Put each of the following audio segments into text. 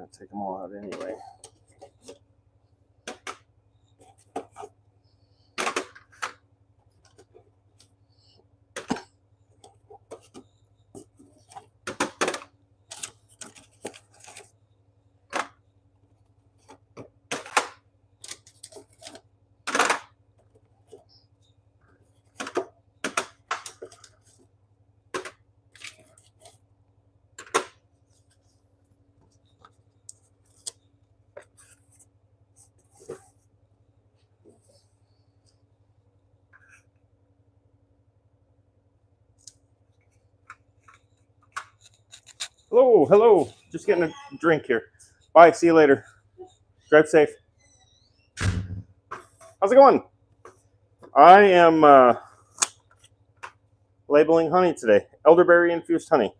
going to take them all out anyway. Hello. Just getting a drink here. Bye. See you later. Drive safe. How's it going? I am labeling honey today. Elderberry infused honey.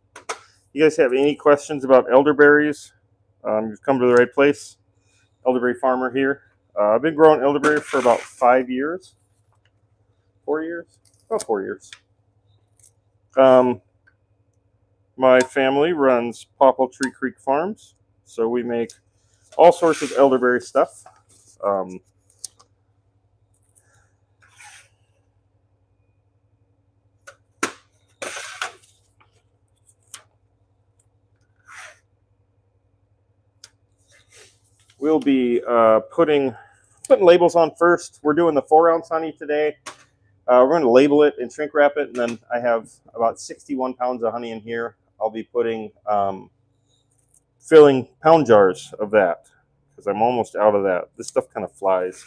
You guys have any questions about elderberries? You've come to the right place. Elderberry farmer here. I've been growing elderberry for about 5 years. 4 years? About 4 years. My family runs Popple Tree Creek Farms, so we make all sorts of elderberry stuff. We'll be putting labels on first. We're doing the 4-ounce honey today. We're going to label it and shrink wrap it, and then I have about 61 pounds of honey in here. I'll be putting, filling pound jars of that because I'm almost out of that. This stuff kind of flies.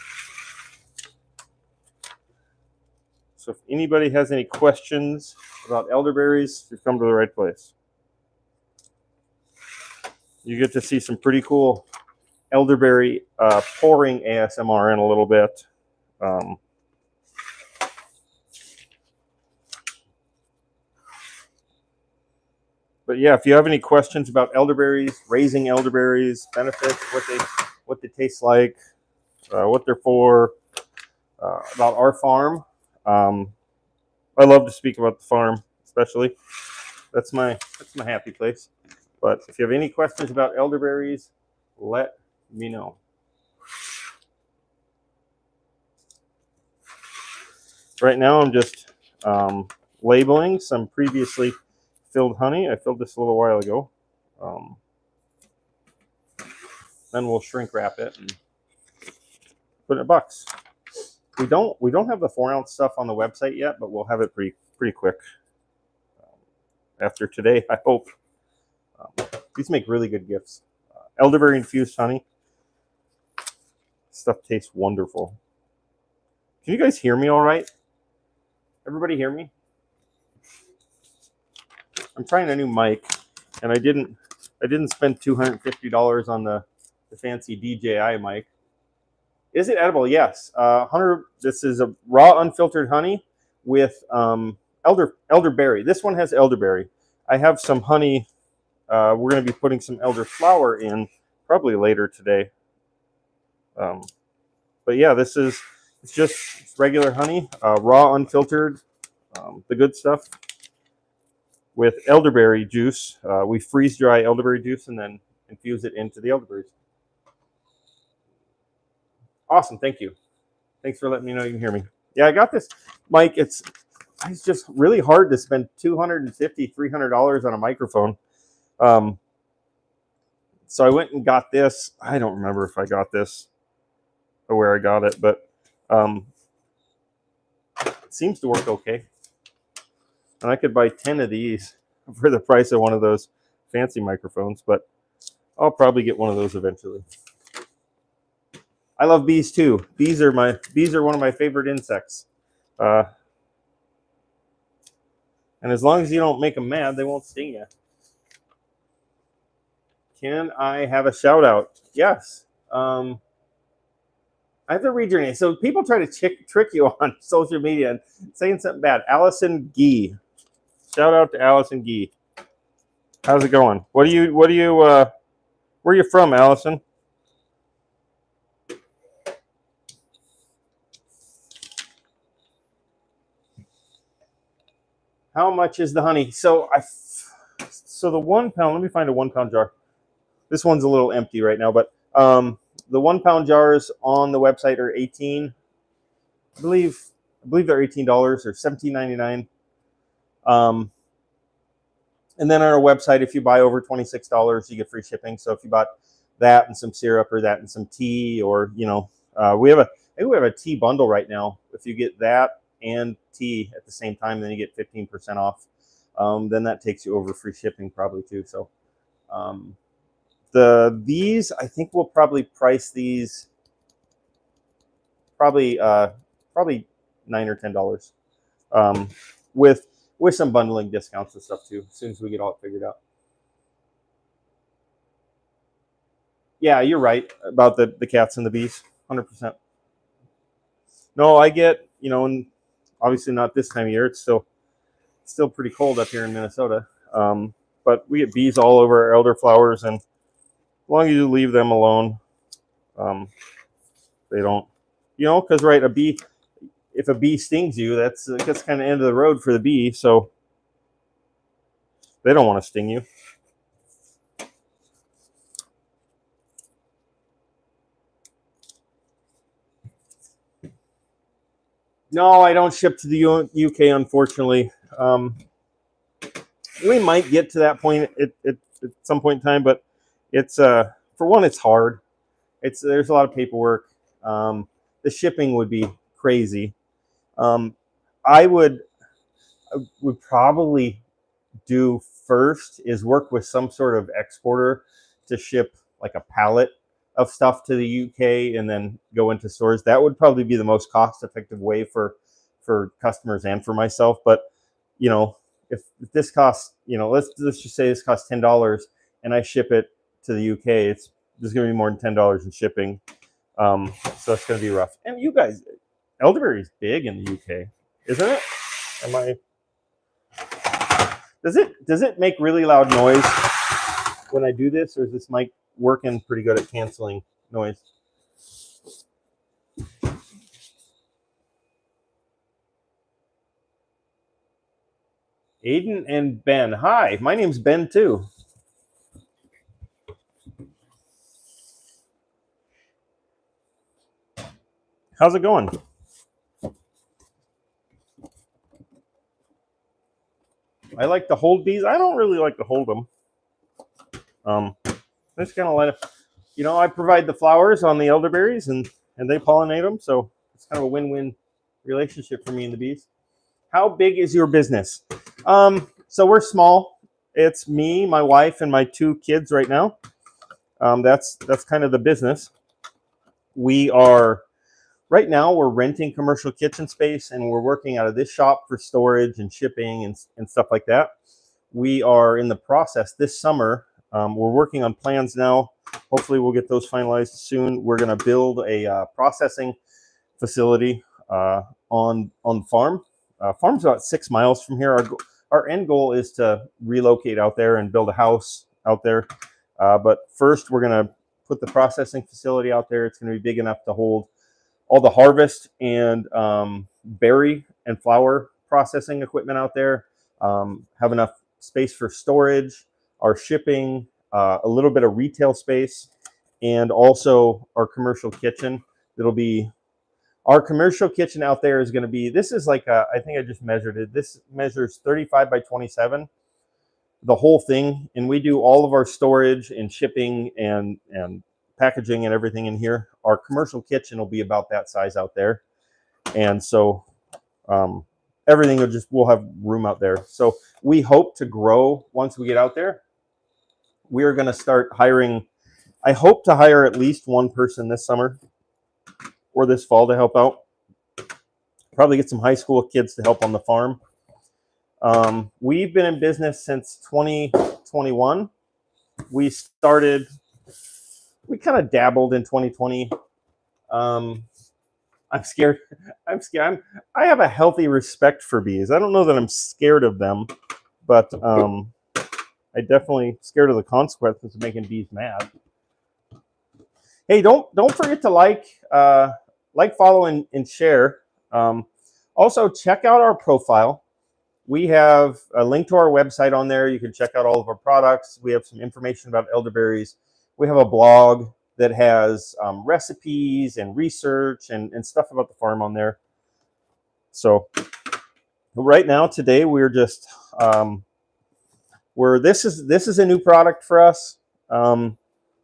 So if anybody has any questions about elderberries, you've come to the right place. You get to see some pretty cool elderberry pouring ASMR in a little bit. But yeah, if you have any questions about elderberries, raising elderberries, benefits, what they taste like, what they're for, about our farm, I love to speak about the farm, especially. That's my happy place. But if you have any questions about elderberries, let me know. Right now, I'm just labeling some previously filled honey. I filled this a little while ago. Then we'll shrink wrap it and put it in a box. We don't have the 4-ounce stuff on the website yet, but we'll have it pretty quick after today, I hope. These make really good gifts. Elderberry infused honey. Stuff tastes wonderful. Can you guys hear me all right? Everybody hear me? I'm trying a new mic, and I didn't spend $250 on the fancy DJI mic. Is it edible? Yes. Hunter, this is a raw unfiltered honey with elderberry. This one has elderberry. I have some honey. We're going to be putting some elderflower in probably later today. But yeah, it's just regular honey, raw unfiltered, the good stuff. With elderberry juice, we freeze dry elderberry juice and then infuse it into the elderberries. Awesome, thank you. Thanks for letting me know you can hear me. Yeah, I got this mic. It's just really hard to spend $250, $300 on a microphone. So I went and got this. I don't remember if I got this or where I got it, but it seems to work okay. And I could buy 10 of these for the price of one of those fancy microphones, but I'll probably get one of those eventually. I love bees too. Bees are one of my favorite insects. And as long as you don't make them mad, they won't sting you. Can I have a shout out? Yes. I have to read your name. So people try to trick you on social media and saying something bad. Allison Gee. Shout out to Allison Gee. How's it going? Where are you from, Allison? How much is the honey? So the 1 pound, let me find a 1 pound jar. This one's a little empty right now, but the 1 pound jars on the website are 18. I believe they're $18 or $17.99. And then on our website, if you buy over $26, you get free shipping. So if you bought that and some syrup, or that and some tea, or we have a tea bundle right now. If you get that and tea at the same time, then you get 15% off. Then that takes you over free shipping probably too. So these, I think we'll probably price these probably $9 or $10 with some bundling discounts and stuff too, as soon as we get all it figured out. Yeah, you're right about the cats and the bees, 100%. No, I get, and obviously not this time of year. It's still pretty cold up here in Minnesota. But we get bees all over our elderflowers, and as long as you leave them alone, they don't, because right, if a bee stings you, that's kind of end of the road for the bee. So they don't want to sting you. No, I don't ship to the UK, unfortunately. We might get to that point at some point in time, but it's for one, it's hard. There's a lot of paperwork. The shipping would be crazy. I would probably do first is work with some sort of exporter to ship like a pallet of stuff to the UK and then go into stores. That would probably be the most cost-effective way for customers and for myself. But if this costs, let's just say this costs $10 and I ship it to the UK, there's going to be more than $10 in shipping. So it's going to be rough. And you guys, elderberry is big in the UK, isn't it? Does it make really loud noise when I do this, or is this mic working pretty good at canceling noise? Aiden and Ben. Hi, my name's Ben too. How's it going? I like to hold bees. I don't really like to hold them. I just kind of let it, I provide the flowers on the elderberries and they pollinate them. So it's kind of a win-win relationship for me and the bees. How big is your business? So we're small. It's me, my wife, and my 2 kids right now. That's kind of the business. Right now we're renting commercial kitchen space, and we're working out of this shop for storage and shipping and stuff like that. We are in the process this summer. We're working on plans now. Hopefully we'll get those finalized soon. We're going to build a processing facility on the farm. Farm's about 6 miles from here. Our end goal is to relocate out there and build a house out there. But first we're going to put the processing facility out there. It's going to be big enough to hold all the harvest and berry and flower processing equipment out there. Have enough space for storage, our shipping, a little bit of retail space, and also our commercial kitchen. Our commercial kitchen out there is going to be, this is like I think I just measured it. This measures 35 by 27, the whole thing. And we do all of our storage and shipping and packaging and everything in here. Our commercial kitchen will be about that size out there. And so everything we'll have room out there. So we hope to grow once we get out there. We are going to start hiring. I hope to hire at least 1 person this summer or this fall to help out. Probably get some high school kids to help on the farm. We've been in business since 2021. We kind of dabbled in 2020. I'm scared. I have a healthy respect for bees. I don't know that I'm scared of them, but I definitely scared of the consequences of making bees mad. Hey, don't forget to like, follow, and share. Also, check out our profile. We have a link to our website on there. You can check out all of our products. We have some information about elderberries. we have a blog that has recipes and research and stuff about the farm on there. So right now, today, we're just this is a new product for us.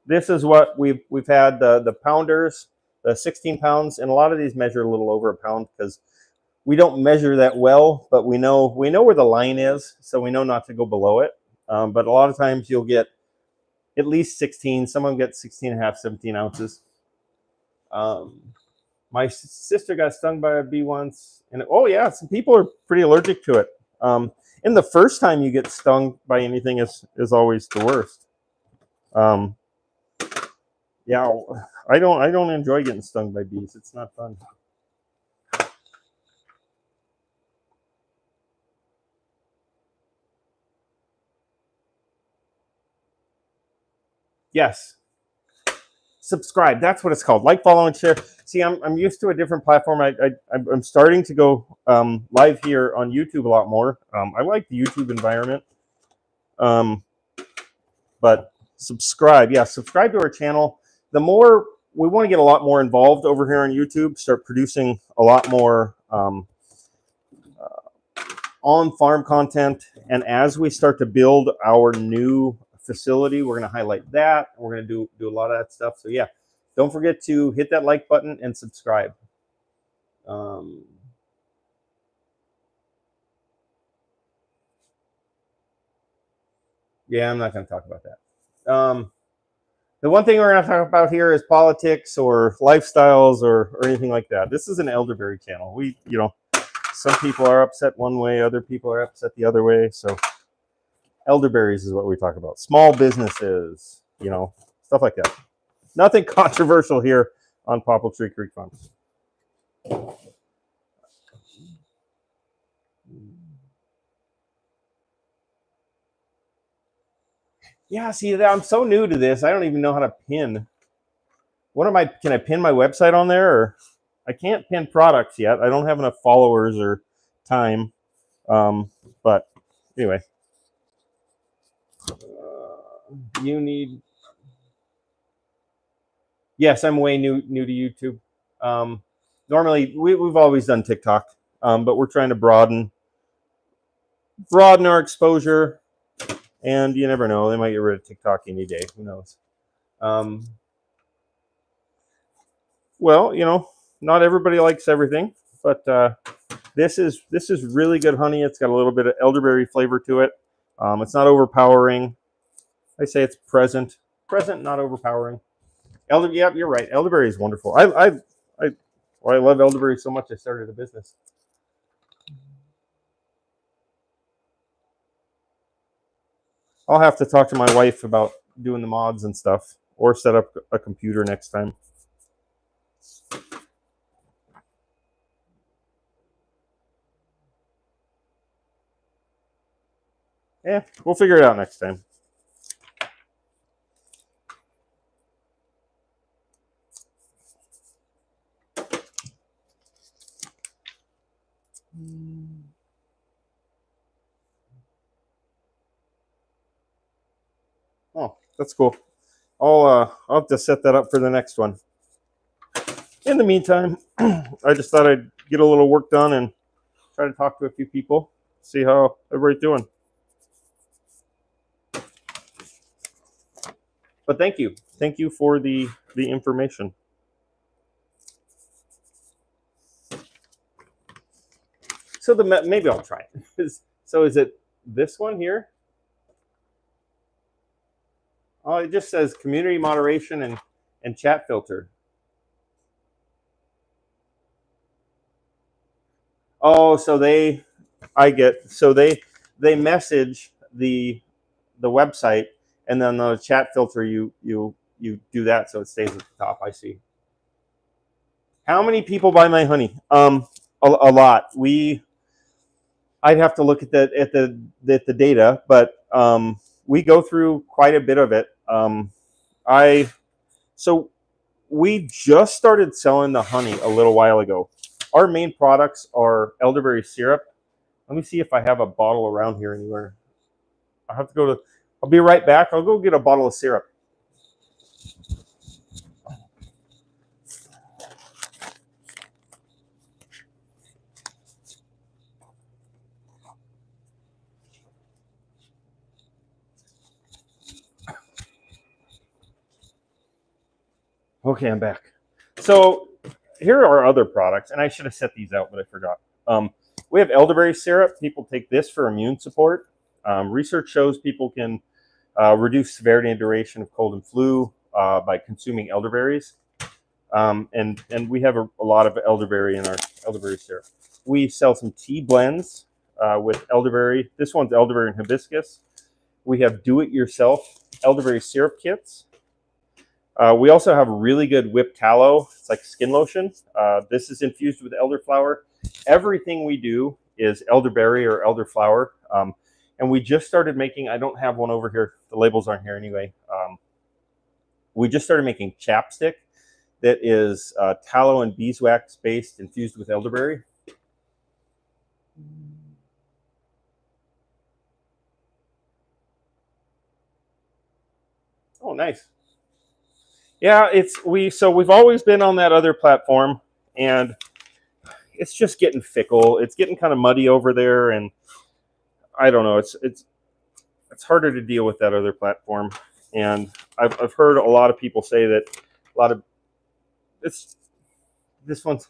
This is what we've had the pounders, the 16 pounds, and a lot of these measure a little over a pound because we don't measure that well, but we know where the line is, so we know not to go below it. But a lot of times you'll get at least 16. Some of them get 16 and a half, 17 ounces. My sister got stung by a bee once, and oh yeah, some people are pretty allergic to it. And the first time you get stung by anything is always the worst. Yeah, I don't enjoy getting stung by bees. It's not fun. Yes. Subscribe. That's what it's called. Like, follow, and share. See, I'm used to a different platform. I'm starting to go live here on YouTube a lot more. I like the YouTube environment. But subscribe. Yeah, subscribe to our channel. The more we want to get a lot more involved over here on YouTube, start producing a lot more on-farm content. And as we start to build our new facility, we're going to highlight that. We're going to do a lot of that stuff. So yeah, don't forget to hit that like button and subscribe. Yeah, I'm not going to talk about that. The one thing we're going to talk about here is politics or lifestyles or anything like that. This is an elderberry channel. Some people are upset one way, other people are upset the other way. So elderberries is what we talk about. Small businesses, stuff like that. Nothing controversial here on Popple Tree Creek Farms. Yeah, see, I'm so new to this. I don't even know how to pin. Can I pin my website on there? Or I can't pin products yet. I don't have enough followers or time. But anyway, you need. Yes, I'm way new to YouTube. Normally, we've always done TikTok, but we're trying to broaden our exposure. And you never know; they might get rid of TikTok any day. Who knows? Well, not everybody likes everything, but this is really good honey. It's got a little bit of elderberry flavor to it. It's not overpowering. I say it's present, not overpowering. Yeah, you're right. Elderberry is wonderful. I love elderberry so much. I started a business. I'll have to talk to my wife about doing the mods and stuff, or set up a computer next time. Yeah, we'll figure it out next time. Oh, that's cool. I'll have to set that up for the next one. In the meantime, I just thought I'd get a little work done and try to talk to a few people, see how everybody's doing. But thank you for the information. So maybe I'll try it. So is it this one here? Oh, it just says community moderation and chat filter. Oh, so they message the website, and then the chat filter you do that so it stays at the top. I see. How many people buy my honey? A lot. I'd have to look at the data, but we go through quite a bit of it. So we just started selling the honey a little while ago. Our main products are elderberry syrup. Let me see if I have a bottle around here anywhere. I'll be right back. I'll go get a bottle of syrup. Okay, I'm back. So here are our other products, and I should have set these out, but I forgot. We have elderberry syrup. People take this for immune support. Research shows people can reduce severity and duration of cold and flu by consuming elderberries. And we have a lot of elderberry in our elderberry syrup. We sell some tea blends with elderberry. This one's elderberry and hibiscus. We have do-it-yourself elderberry syrup kits. We also have really good whipped tallow. It's like skin lotion. This is infused with elderflower. Everything we do is elderberry or elderflower. And we just started making, I don't have one over here. The labels aren't here anyway. We just started making chapstick that is tallow and beeswax based, infused with elderberry. Oh, nice. Yeah, we've always been on that other platform, and it's just getting fickle. It's getting kind of muddy over there, and I don't know. It's harder to deal with that other platform, and I've heard a lot of people say that a lot of this one's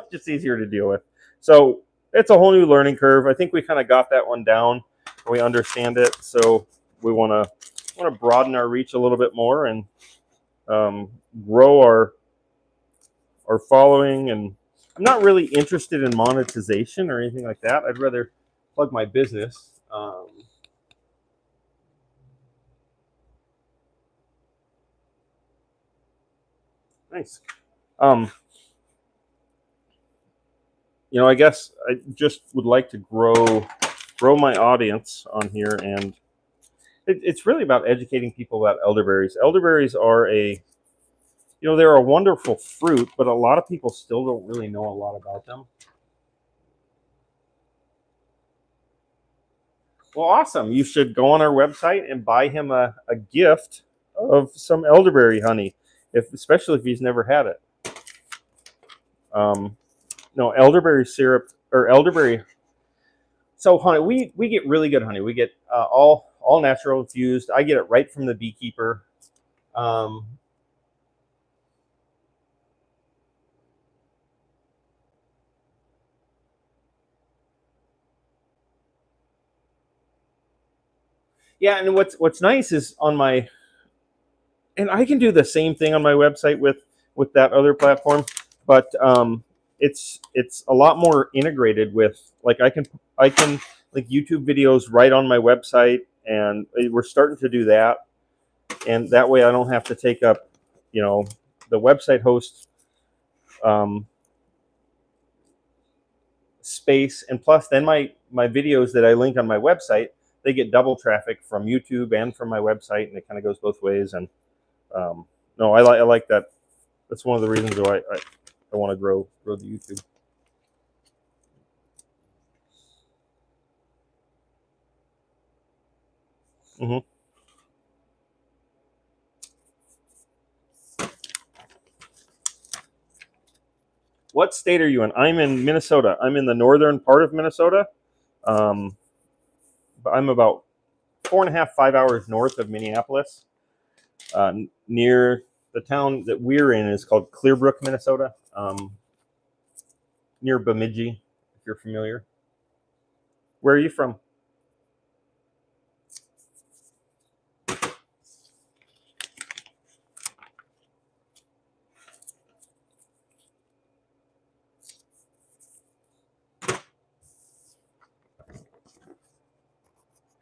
just easier to deal with. So it's a whole new learning curve. I think we kind of got that one down. We understand it, so we want to broaden our reach a little bit more and grow our following. And I'm not really interested in monetization or anything like that. I'd rather plug my business. Nice. I guess I just would like to grow my audience on here, and it's really about educating people about elderberries. Elderberries are they're a wonderful fruit, but a lot of people still don't really know a lot about them. Well, awesome. You should go on our website and buy him a gift of some elderberry honey, especially if he's never had it. No, elderberry syrup or elderberry. So honey, we get really good honey. We get all natural infused. I get it right from the beekeeper. Um, yeah, and what's nice is and I can do the same thing on my website with that other platform, but it's a lot more integrated with, like, I can like YouTube videos right on my website, and we're starting to do that, and that way I don't have to take up the website host um, space, and plus then my videos that I link on my website, they get double traffic from YouTube and from my website, and it kind of goes both ways. And no, I like that. That's one of the reasons why I want to grow the YouTube. Hmm. What state are you in? I'm in Minnesota. I'm in the northern part of Minnesota. Um, I'm about 4.5 to 5 hours north of Minneapolis. Near the town that we're in is called Clearbrook, Minnesota. Near Bemidji, if you're familiar. Where are you from?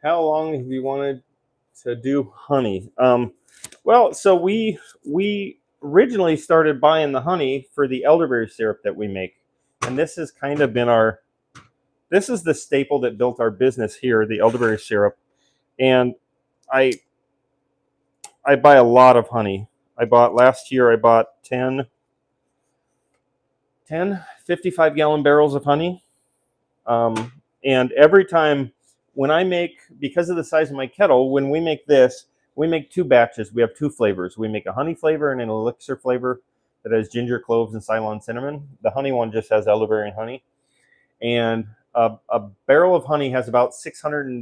How long have you wanted to do honey? Well, so we originally started buying the honey for the elderberry syrup that we make, and this has kind of been this is the staple that built our business here, the elderberry syrup. And I I buy a lot of honey. Last year I bought 10 55-gallon barrels of honey. And every time when I make, because of the size of my kettle, when we make this, we make two batches. We have two flavors. We make a honey flavor and an elixir flavor that has ginger, cloves, and Ceylon cinnamon. The honey one just has elderberry and honey. And a barrel of honey has about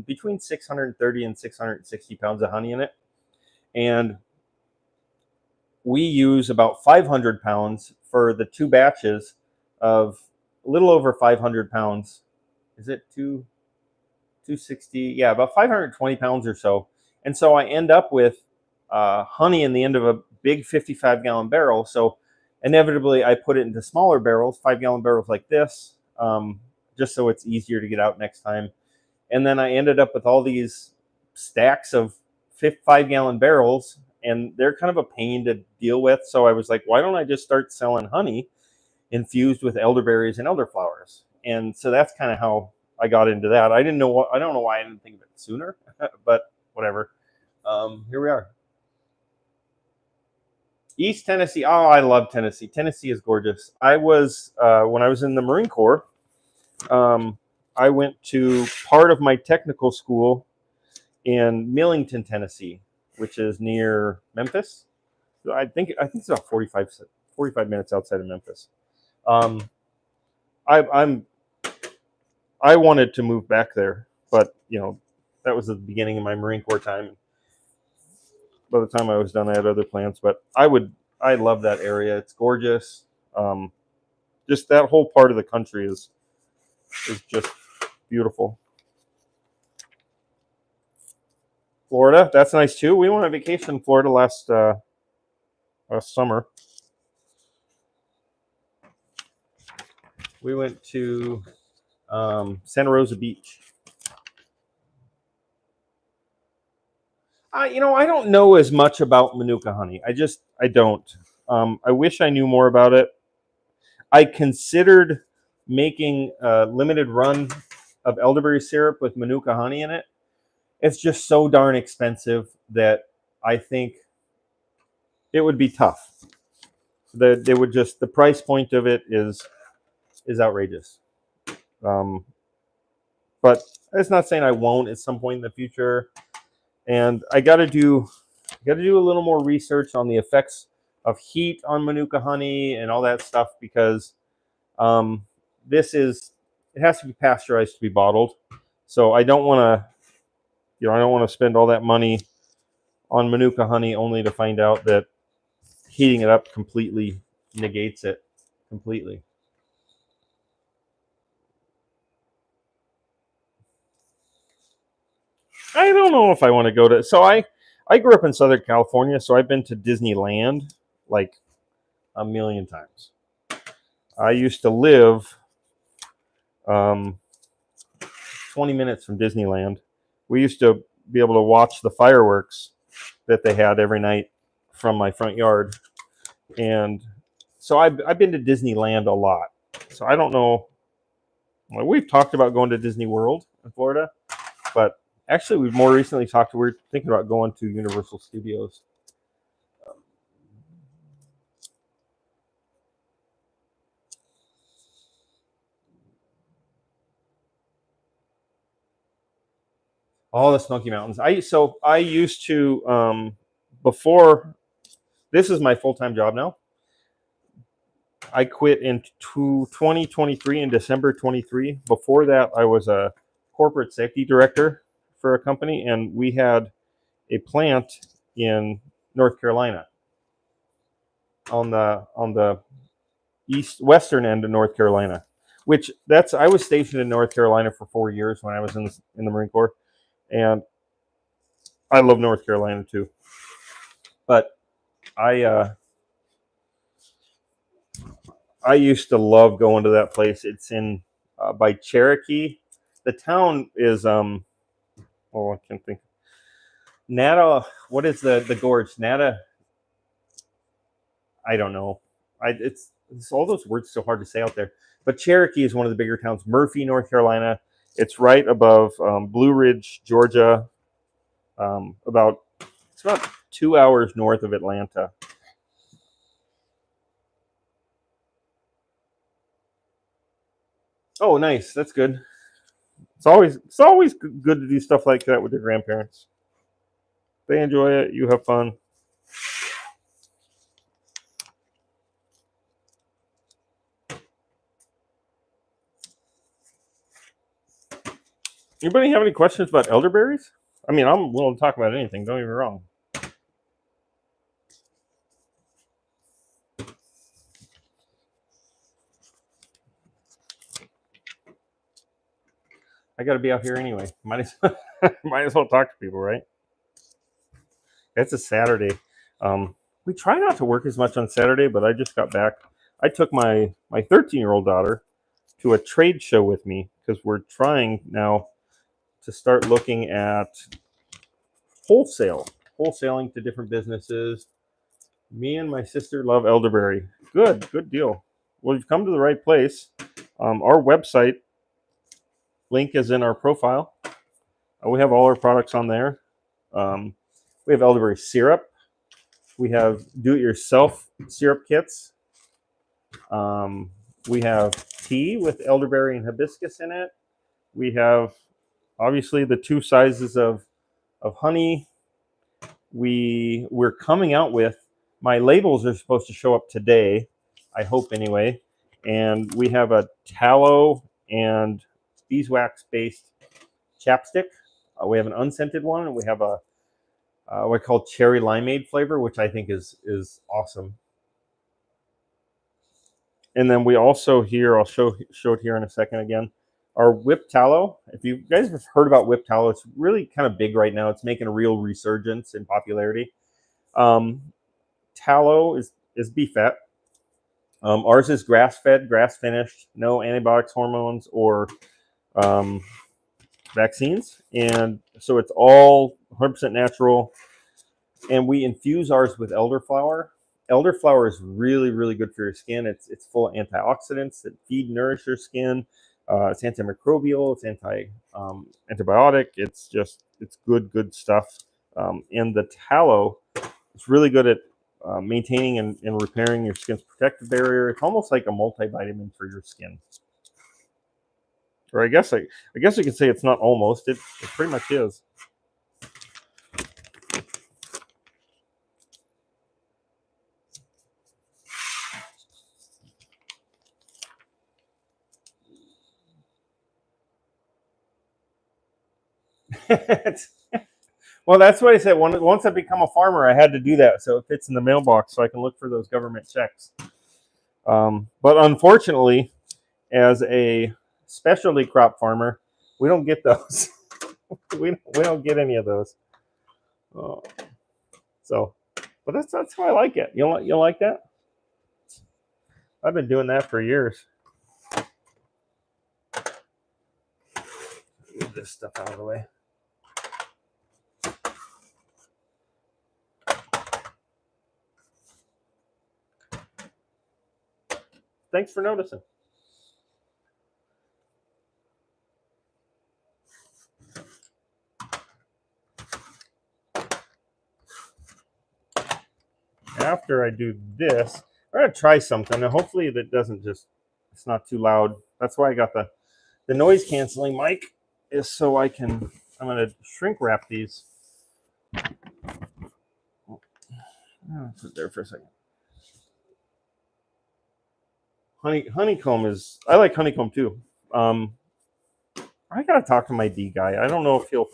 between 630 and 660 pounds of honey in it. And we use about 500 pounds for the 2 batches of a little over 500 pounds. Is it 260? Yeah, about 520 pounds or so. And so I end up with honey in the end of a big 55-gallon barrel. So inevitably, I put it into smaller barrels, 5-gallon barrels like this, just so it's easier to get out next time. And then I ended up with all these stacks of 5-gallon barrels, and they're kind of a pain to deal with. So I was like, why don't I just start selling honey infused with elderberries and elderflowers? And so that's kind of how I got into that. I don't know why I didn't think of it sooner, but whatever. Here we are. East Tennessee. Oh, I love Tennessee. Tennessee is gorgeous. I was when I was in the Marine Corps. I went to part of my technical school in Millington, Tennessee, which is near Memphis. I think it's about 45 minutes outside of Memphis. I wanted to move back there, but that was the beginning of my Marine Corps time. By the time I was done, I had other plans, but I love that area. It's gorgeous. Just that whole part of the country is just beautiful. Florida, that's nice too. We went on vacation in Florida last summer. We went to Santa Rosa Beach. I don't know as much about Manuka honey. I don't. I wish I knew more about it. I considered making a limited run of elderberry syrup with Manuka honey in it. It's just so darn expensive that I think it would be tough. The price point of it is outrageous. But it's not saying I won't at some point in the future. And I got to do a little more research on the effects of heat on Manuka honey and all that stuff, because it has to be pasteurized to be bottled. So I don't want to spend all that money on Manuka honey only to find out that heating it up completely negates it completely. I don't know if I want to go to. So I grew up in Southern California, so I've been to Disneyland like a million times. I used to live 20 minutes from Disneyland. We used to be able to watch the fireworks that they had every night from my front yard. And so I've been to Disneyland a lot. So I don't know. Well, we've talked about going to Disney World in Florida, but actually we've more recently we're thinking about going to Universal Studios. All the Smoky Mountains. I used to before this is my full-time job now. I quit in 2023 in December 23. Before that, I was a corporate safety director for a company, and we had a plant in North Carolina on the western end of North Carolina. I was stationed in North Carolina for 4 years when I was in the Marine Corps, and I love North Carolina too. But I used to love going to that place. It's in by Cherokee. The town is I can't think. Nata. What is the gorge? Nata. I don't know. It's all those words so hard to say out there. But Cherokee is one of the bigger towns. Murphy, North Carolina. It's right above Blue Ridge, Georgia. It's about 2 hours north of Atlanta. Oh, nice. That's good. It's always good to do stuff like that with your grandparents. They enjoy it. You have fun. Anybody have any questions about elderberries? I mean, I'm willing to talk about anything. Don't get me wrong. I got to be out here anyway. Might as well talk to people, right? It's a Saturday. We try not to work as much on Saturday, but I just got back. I took my 13-year-old daughter to a trade show with me because we're trying now to start looking at wholesaling to different businesses. Me and my sister love elderberry. Good deal. Well, you've come to the right place. Our website link is in our profile. We have all our products on there. We have elderberry syrup. We have do-it-yourself syrup kits. We have tea with elderberry and hibiscus in it. We have obviously the 2 sizes of honey. We're coming out with, my labels are supposed to show up today, I hope anyway. And we have a tallow and beeswax based chapstick. We have an unscented one, and we have a what I call cherry limeade flavor, which I think is awesome. And then we also here, I'll show it here in a second again, our whipped tallow. If you guys have heard about whipped tallow, it's really kind of big right now. It's making a real resurgence in popularity. Tallow is beef fat. Ours is grass-fed, grass-finished, no antibiotics, hormones, or vaccines. And so it's all 100% natural. And we infuse ours with elderflower. Elderflower is really good for your skin. It's full of antioxidants that feed, nourish your skin. It's antimicrobial. It's antibiotic. It's good stuff. And the tallow is really good at maintaining and repairing your skin's protective barrier. It's almost like a multivitamin for your skin. Or I guess you could say it's not almost. It pretty much is. Well, that's what I said. Once I become a farmer, I had to do that so it fits in the mailbox so I can look for those government checks. But unfortunately, as a specialty crop farmer, we don't get those. we don't get any of those. So, but that's why I like it. You like that? I've been doing that for years. Move this stuff out of the way. Thanks for noticing. After I do this, I'm going to try something, and hopefully that doesn't it's not too loud. That's why I got the noise canceling mic, is so I'm going to shrink wrap these. Put it there for a second. Honeycomb is, I like honeycomb too. I gotta talk to my D guy. I don't know if he'll.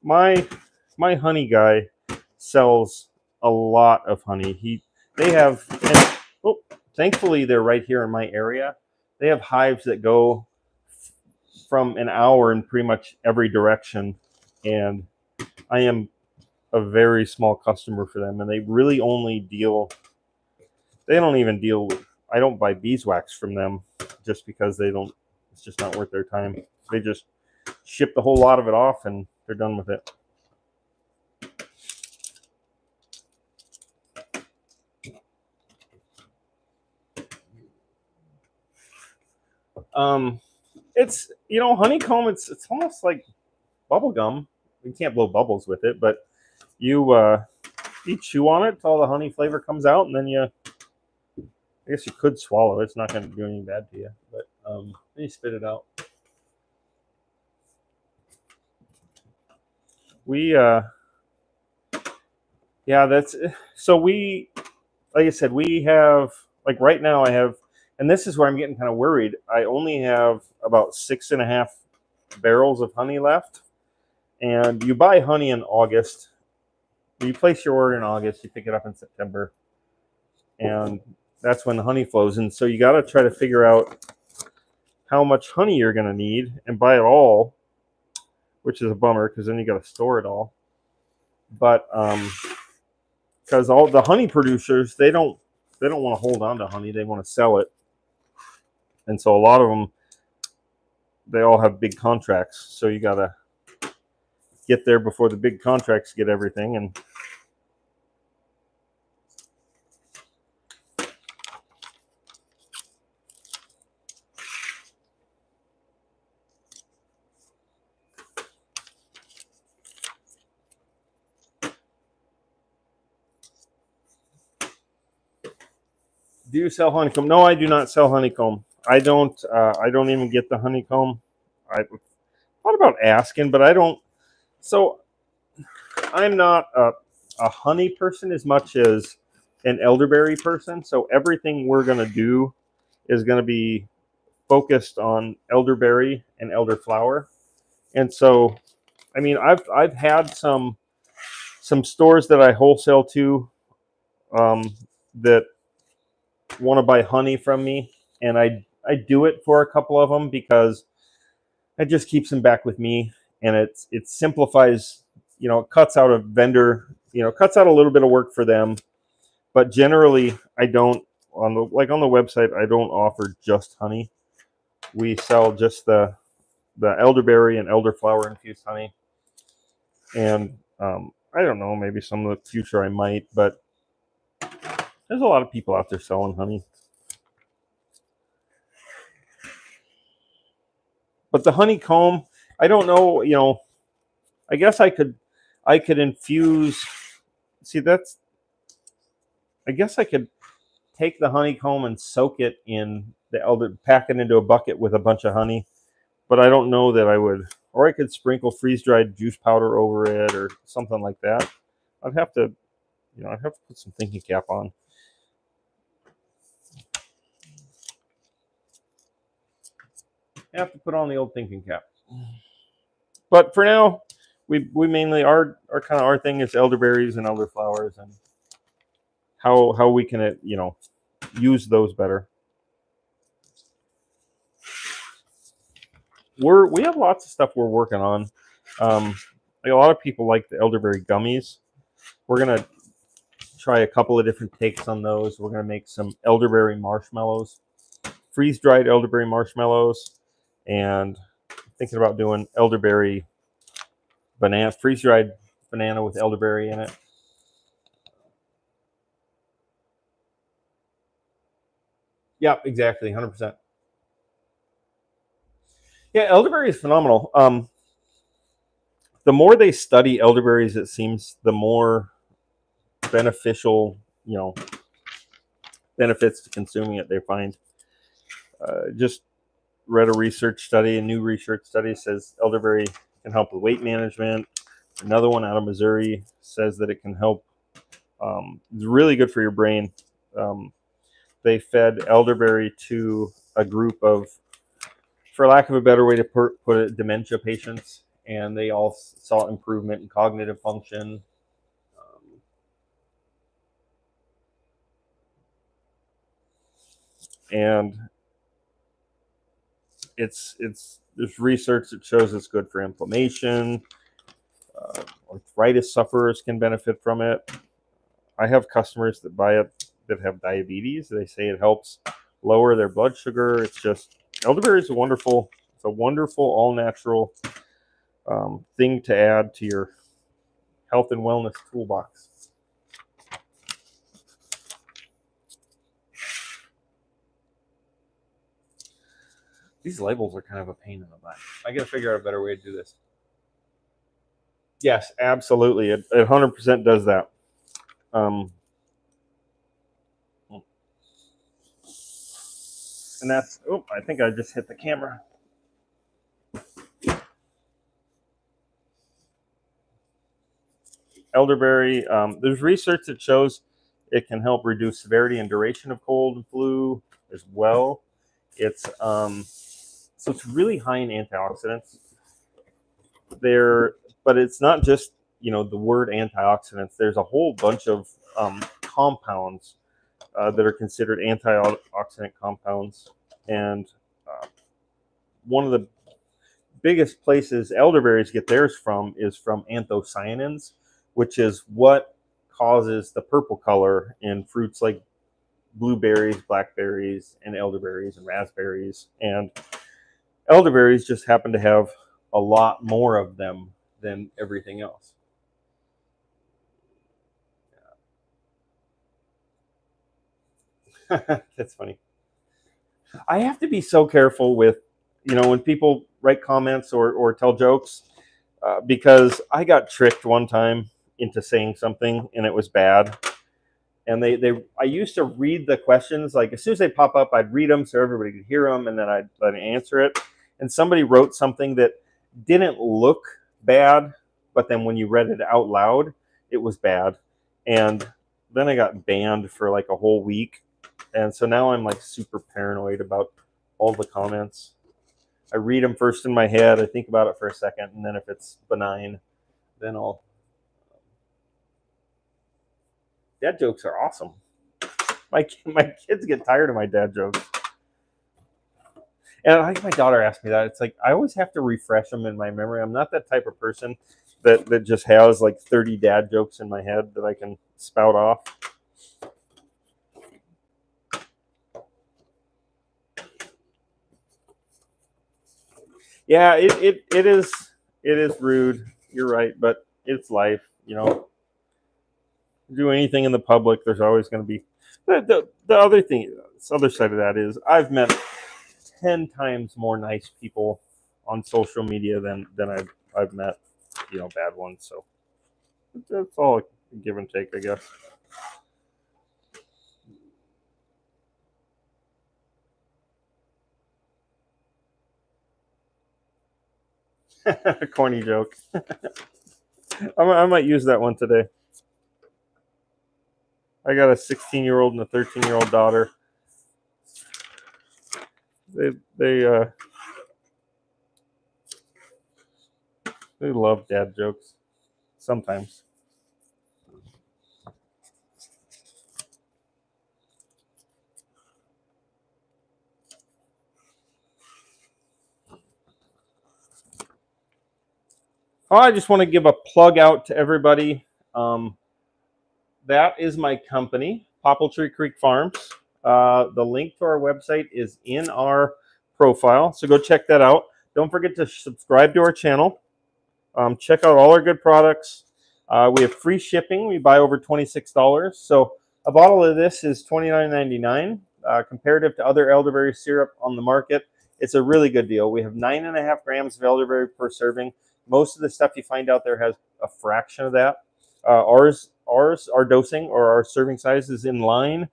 My honey guy sells a lot of honey. They have, thankfully they're right here in my area. They have hives that go from an hour in pretty much every direction, and I am a very small customer for them, and they really only deal. They don't even deal with. I don't buy beeswax from them just because they don't. It's just not worth their time. They just ship the whole lot of it off, and they're done with it. It's honeycomb. It's almost like bubble gum. You can't blow bubbles with it, but you chew on it till all the honey flavor comes out, and then I guess you could swallow it. It's not going to do any bad to you, but then you spit it out. Like I said, we have, like right now I have, and this is where I'm getting kind of worried. I only have about 6.5 barrels of honey left, and you buy honey in August. You place your order in August, you pick it up in September, and that's when the honey flows. And so you got to try to figure out how much honey you're going to need and buy it all, which is a bummer because then you got to store it all. But because all the honey producers, they don't want to hold on to honey, they want to sell it, and so a lot of them, they all have big contracts, so you got to get there before the big contracts get everything. And do you sell honeycomb? No, I do not sell honeycomb. I don't. I don't even get the honeycomb. I thought about asking, but I don't. So I'm not a honey person as much as an elderberry person. So everything we're going to do is going to be focused on elderberry and elderflower. And so, I mean, I've had some stores that I wholesale to that want to buy honey from me, and I do it for a couple of them because it just keeps them back with me, and it simplifies, it cuts out a vendor, cuts out a little bit of work for them. But generally, I don't on the website, I don't offer just honey. We sell just the elderberry and elderflower infused honey, and I don't know, maybe some of the future I might, but there's a lot of people out there selling honey. But the honeycomb, I don't know, I guess I could infuse. See, I guess I could take the honeycomb and soak it in the pack it into a bucket with a bunch of honey. But I don't know that I would, or I could sprinkle freeze-dried juice powder over it or something like that. I'd have to put some thinking cap on. I have to put on the old thinking cap. But for now, we mainly our thing is elderberries and elderflowers and how we can use those better. We have lots of stuff we're working on. A lot of people like the elderberry gummies. We're gonna try a couple of different takes on those. We're gonna make some elderberry marshmallows, freeze-dried elderberry marshmallows, and thinking about doing elderberry banana, freeze-dried banana with elderberry in it. Yeah, exactly, 100%. Yeah, elderberry is phenomenal. The more they study elderberries, it seems the more beneficial, benefits to consuming it they find. Just read a new research study says elderberry can help with weight management. Another one out of Missouri says that it can help. It's really good for your brain. They fed elderberry to a group of, for lack of a better way to put it, dementia patients, and they all saw improvement in cognitive function. And there's research that shows it's good for inflammation. Arthritis sufferers can benefit from it. I have customers that buy it that have diabetes. They say it helps lower their blood sugar. It's just, elderberry is a wonderful all natural thing to add to your health and wellness toolbox. These labels are kind of a pain in the butt. I got to figure out a better way to do this. Yes, absolutely. It 100% does that. And that's, I think I just hit the camera. Elderberry, there's research that shows it can help reduce severity and duration of cold and flu as well. It's so it's really high in antioxidants. But it's not just the word antioxidants. There's a whole bunch of compounds that are considered antioxidant compounds, and one of the biggest places elderberries get theirs from is from anthocyanins, which is what causes the purple color in fruits like blueberries, blackberries, and elderberries and raspberries. And elderberries just happen to have a lot more of them than everything else. That's funny. I have to be so careful with, when people write comments or tell jokes, because I got tricked one time into saying something and it was bad. And I used to read the questions, like as soon as they pop up, I'd read them so everybody could hear them, and then I'd answer it. And somebody wrote something that didn't look bad, but then when you read it out loud, it was bad. And then I got banned for like a whole week. And so now I'm like super paranoid about all the comments. I read them first in my head, I think about it for a second, and then if it's benign, then I'll. Dad jokes are awesome. My kids get tired of my dad jokes. And like my daughter asked me that. It's like I always have to refresh them in my memory. I'm not that type of person that just has like 30 dad jokes in my head that I can spout off. Yeah, it is rude. You're right, but it's life. Do anything in the public, there's always going to be the other thing. This other side of that is I've met 10 times more nice people on social media than I've met bad ones. So that's all a give and take, I guess. A corny joke. I might use that one today. I got a 16-year-old and a 13-year-old daughter. They love dad jokes sometimes. Oh, I just want to give a plug out to everybody. That is my company, Popple Tree Creek Farms. The link to our website is in our profile, so go check that out. Don't forget to subscribe to our channel. Check out all our good products. We have free shipping. We buy over $26. So a bottle of this is $29.99. Comparative to other elderberry syrup on the market, it's a really good deal. We have 9.5 grams of elderberry per serving. Most of the stuff you find out there has a fraction of that. Our dosing or our serving size is in line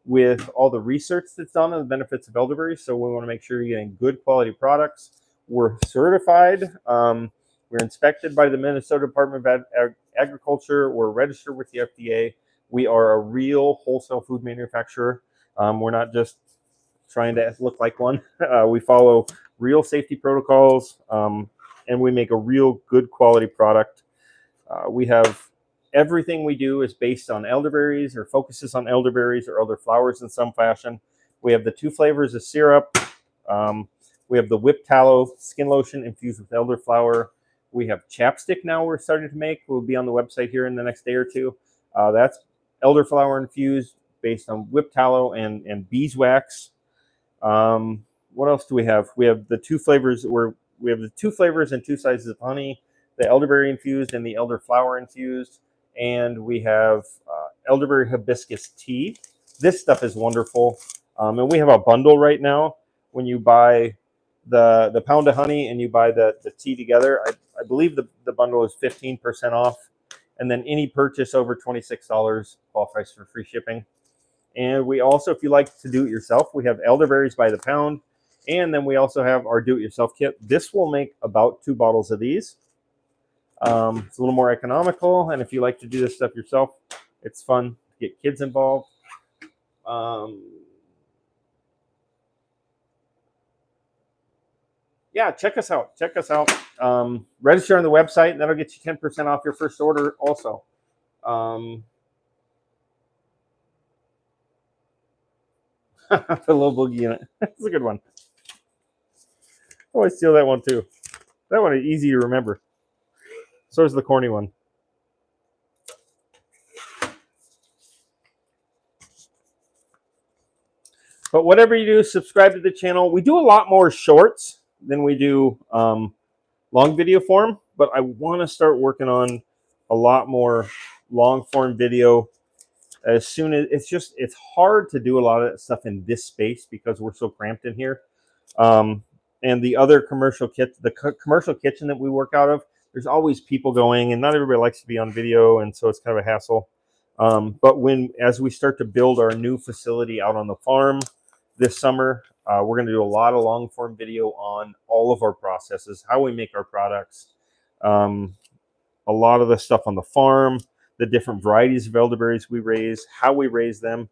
with all the research that's done on the benefits of elderberry. So we want to make sure you're getting good quality products. We're certified. We're inspected by the Minnesota Department of Agriculture. We're registered with the FDA. We are a real wholesale food manufacturer. We're not just trying to look like one. We follow real safety protocols, and we make a real good quality product. We have everything we do is based on elderberries or focuses on elderberries or other flowers in some fashion. We have the 2 flavors of syrup. We have the whipped tallow skin lotion infused with elderflower. We have chapstick now we're starting to make. We'll be on the website here in the next day or two. That's elderflower infused based on whipped tallow and beeswax. What else do we have? We have the 2 flavors we have the 2 flavors and 2 sizes of honey, the elderberry infused and the elderflower infused. And we have elderberry hibiscus tea. This stuff is wonderful. And we have a bundle right now. When you buy the pound of honey and you buy the tea together, I believe the bundle is 15% off. And then any purchase over $26 qualifies for free shipping. And we also, if you like to do it yourself, we have elderberries by the pound. And then we also have our do-it-yourself kit. This will make about 2 bottles of these. It's a little more economical, and if you like to do this stuff yourself, it's fun to get kids involved. Yeah, check us out. Register on the website, and that'll get you 10% off your first order also. The little boogie in it. That's a good one. always steal that one too. That one is easy to remember. So is the corny one. But whatever you do, subscribe to the channel. We do a lot more shorts than we do long video form, but I want to start working on a lot more long form video as soon as it's hard to do a lot of that stuff in this space because we're so cramped in here. And the other commercial commercial kitchen that we work out of, there's always people going, and not everybody likes to be on video, and so it's kind of a hassle. But as we start to build our new facility out on the farm this summer, we're going to do a lot of long form video on all of our processes, how we make our products, a lot of the stuff on the farm, the different varieties of elderberries we raise, how we raise them,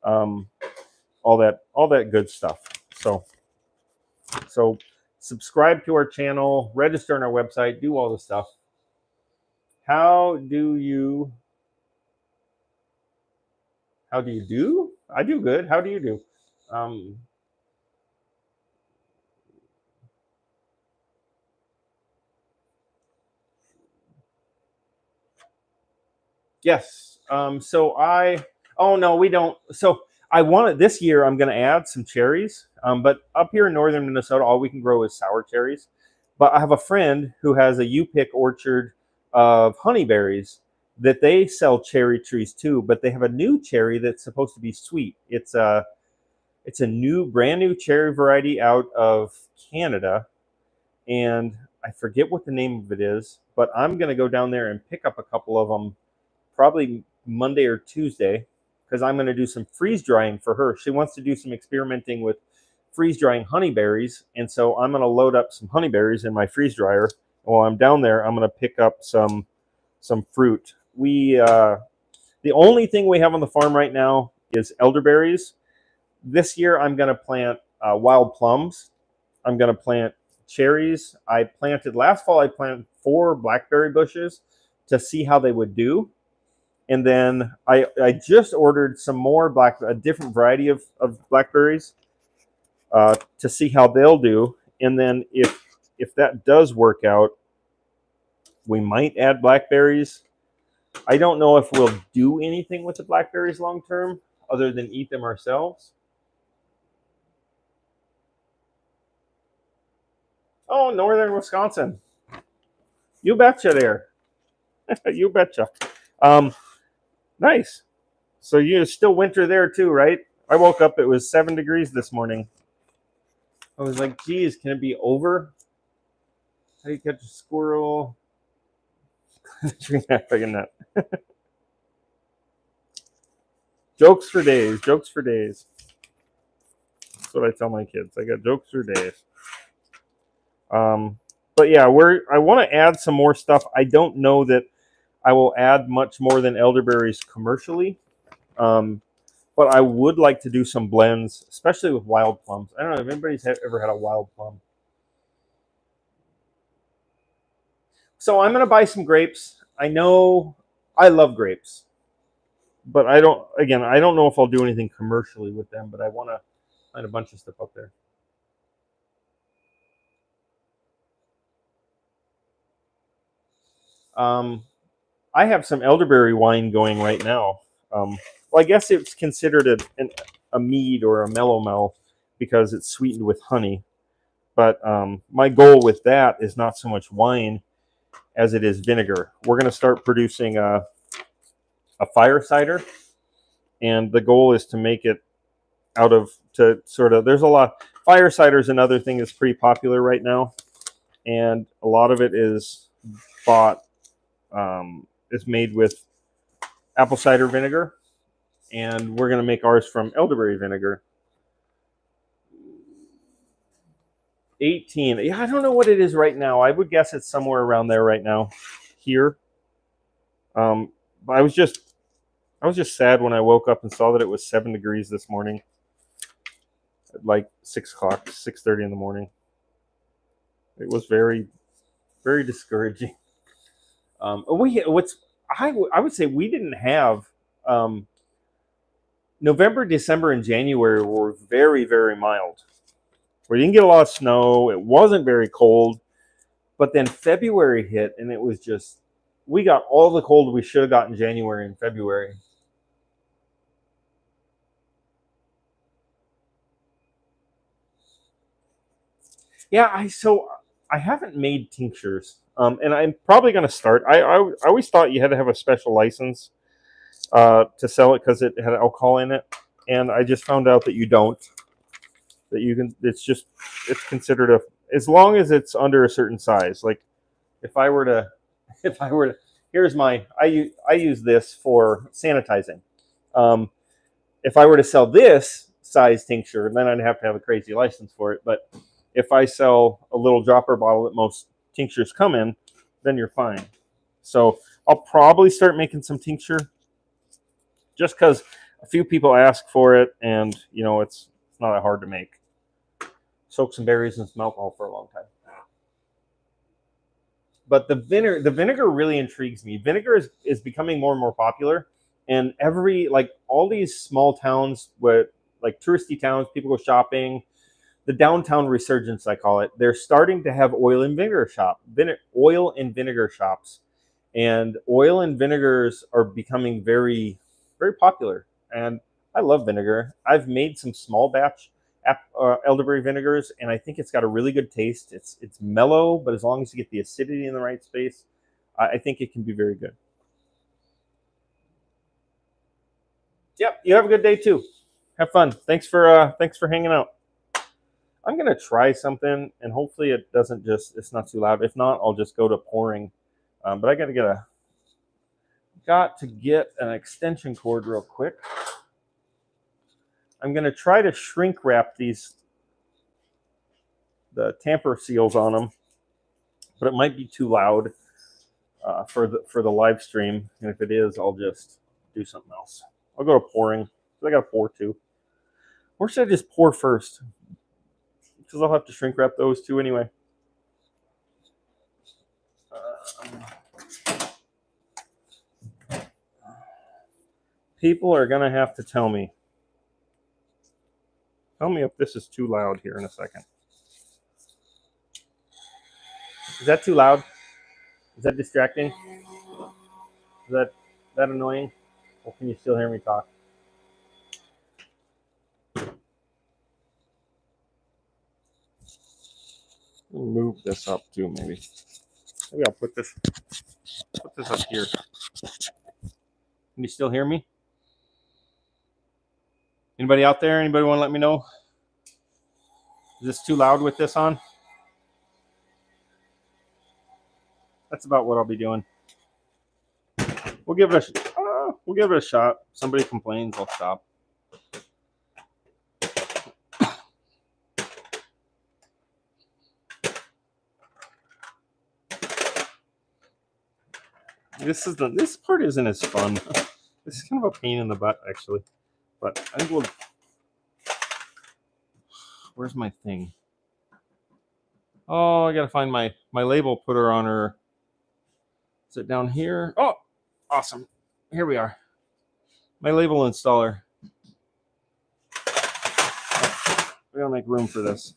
all that good stuff. So subscribe to our channel, register on our website, do all the stuff. How do you do? I do good. How do you do? Yes. Oh no, we don't. So this year I'm going to add some cherries. But up here in northern Minnesota, all we can grow is sour cherries. But I have a friend who has a U-pick orchard of honeyberries that they sell cherry trees too, but they have a new cherry that's supposed to be sweet. It's a brand new cherry variety out of Canada, and I forget what the name of it is, but I'm going to go down there and pick up a couple of them probably Monday or Tuesday, because I'm going to do some freeze drying for her. She wants to do some experimenting with freeze drying honeyberries, and so I'm going to load up some honeyberries in my freeze dryer. And while I'm down there, I'm going to pick up some fruit. The only thing we have on the farm right now is elderberries. This year I'm going to plant wild plums. I'm going to plant cherries. Last fall I planted 4 blackberry bushes to see how they would do. And then I just ordered some more a different variety of blackberries to see how they'll do. And then if that does work out, we might add blackberries. I don't know if we'll do anything with the blackberries long term other than eat them ourselves. Oh, northern Wisconsin. You betcha there. You betcha. Nice. So it's still winter there too, right? I woke up, it was 7 degrees this morning. I was like, geez, can it be over? How do you catch a squirrel? Tree napping that. Jokes for days. Jokes for days. That's what I tell my kids. I got jokes for days. But yeah, I want to add some more stuff. I don't know that I will add much more than elderberries commercially. But I would like to do some blends, especially with wild plums. I don't know if anybody's ever had a wild plum. So I'm going to buy some grapes. I know I love grapes, but I don't know if I'll do anything commercially with them, but I want to find a bunch of stuff up there. I have some elderberry wine going right now. Well, I guess it's considered a mead or a mellow because it's sweetened with honey. But my goal with that is not so much wine as it is vinegar. We're going to start producing a fire cider, and the goal is to make it there's a lot. Fire cider is another thing that's pretty popular right now, and a lot of it is bought. Is made with apple cider vinegar, and we're going to make ours from elderberry vinegar. 18. Yeah, I don't know what it is right now. I would guess it's somewhere around there right now. Here. But I was just sad when I woke up and saw that it was 7 degrees this morning. At like 6 o'clock, 6:30 in the morning. It was very, very discouraging. I would say we didn't have November, December, and January were very, very mild. We didn't get a lot of snow. It wasn't very cold. But then February hit, and it was just, we got all the cold we should have gotten in January and February. Yeah, I haven't made tinctures, and I'm probably going to start. I always thought you had to have a special license to sell it because it had alcohol in it, and I just found out that you don't. That you can. It's considered a, as long as it's under a certain size. Like if I were to, if I were to, here's my I use this for sanitizing. Um, if I were to sell this size tincture, then I'd have to have a crazy license for it. But if I sell a little dropper bottle that most tinctures come in, then you're fine. So I'll probably start making some tincture just because a few people ask for it, and it's not that hard to make. Soak some berries and some alcohol for a long time. But the vinegar really intrigues me. Vinegar is becoming more and more popular, and all these small towns where like touristy towns, people go shopping, the downtown resurgence, I call it. They're starting to have oil and vinegar shops, and oil and vinegars are becoming very, very popular. And I love vinegar. I've made some small batch elderberry vinegars, and I think it's got a really good taste. It's mellow, but as long as you get the acidity in the right space, I think it can be very good. Yep, you have a good day too. Have fun. Thanks for hanging out. I'm gonna try something, and hopefully it's not too loud. If not, I'll just go to pouring. But I got to get an extension cord real quick. I'm gonna try to shrink wrap the tamper seals on them, but it might be too loud for the live stream. And if it is, I'll just do something else. I'll go to pouring. I got to pour too. Or should I just pour first? Because I'll have to shrink wrap those too anyway. People are gonna have to tell me. Tell me if this is too loud here in a second. Is that too loud? Is that distracting? Is that annoying? Or can you still hear me talk? Move this up too, maybe. Maybe I'll put this up here. Can you still hear me? Anybody out there? Anybody want to let me know? Is this too loud with this on? That's about what I'll be doing. We'll give it a shot. Somebody complains, I'll stop. This part isn't as fun. This is kind of a pain in the butt, actually. But I think where's my thing? Oh, I gotta find my label putter on her. Is it down here? Oh, awesome. Here we are. My label installer. We gotta make room for this.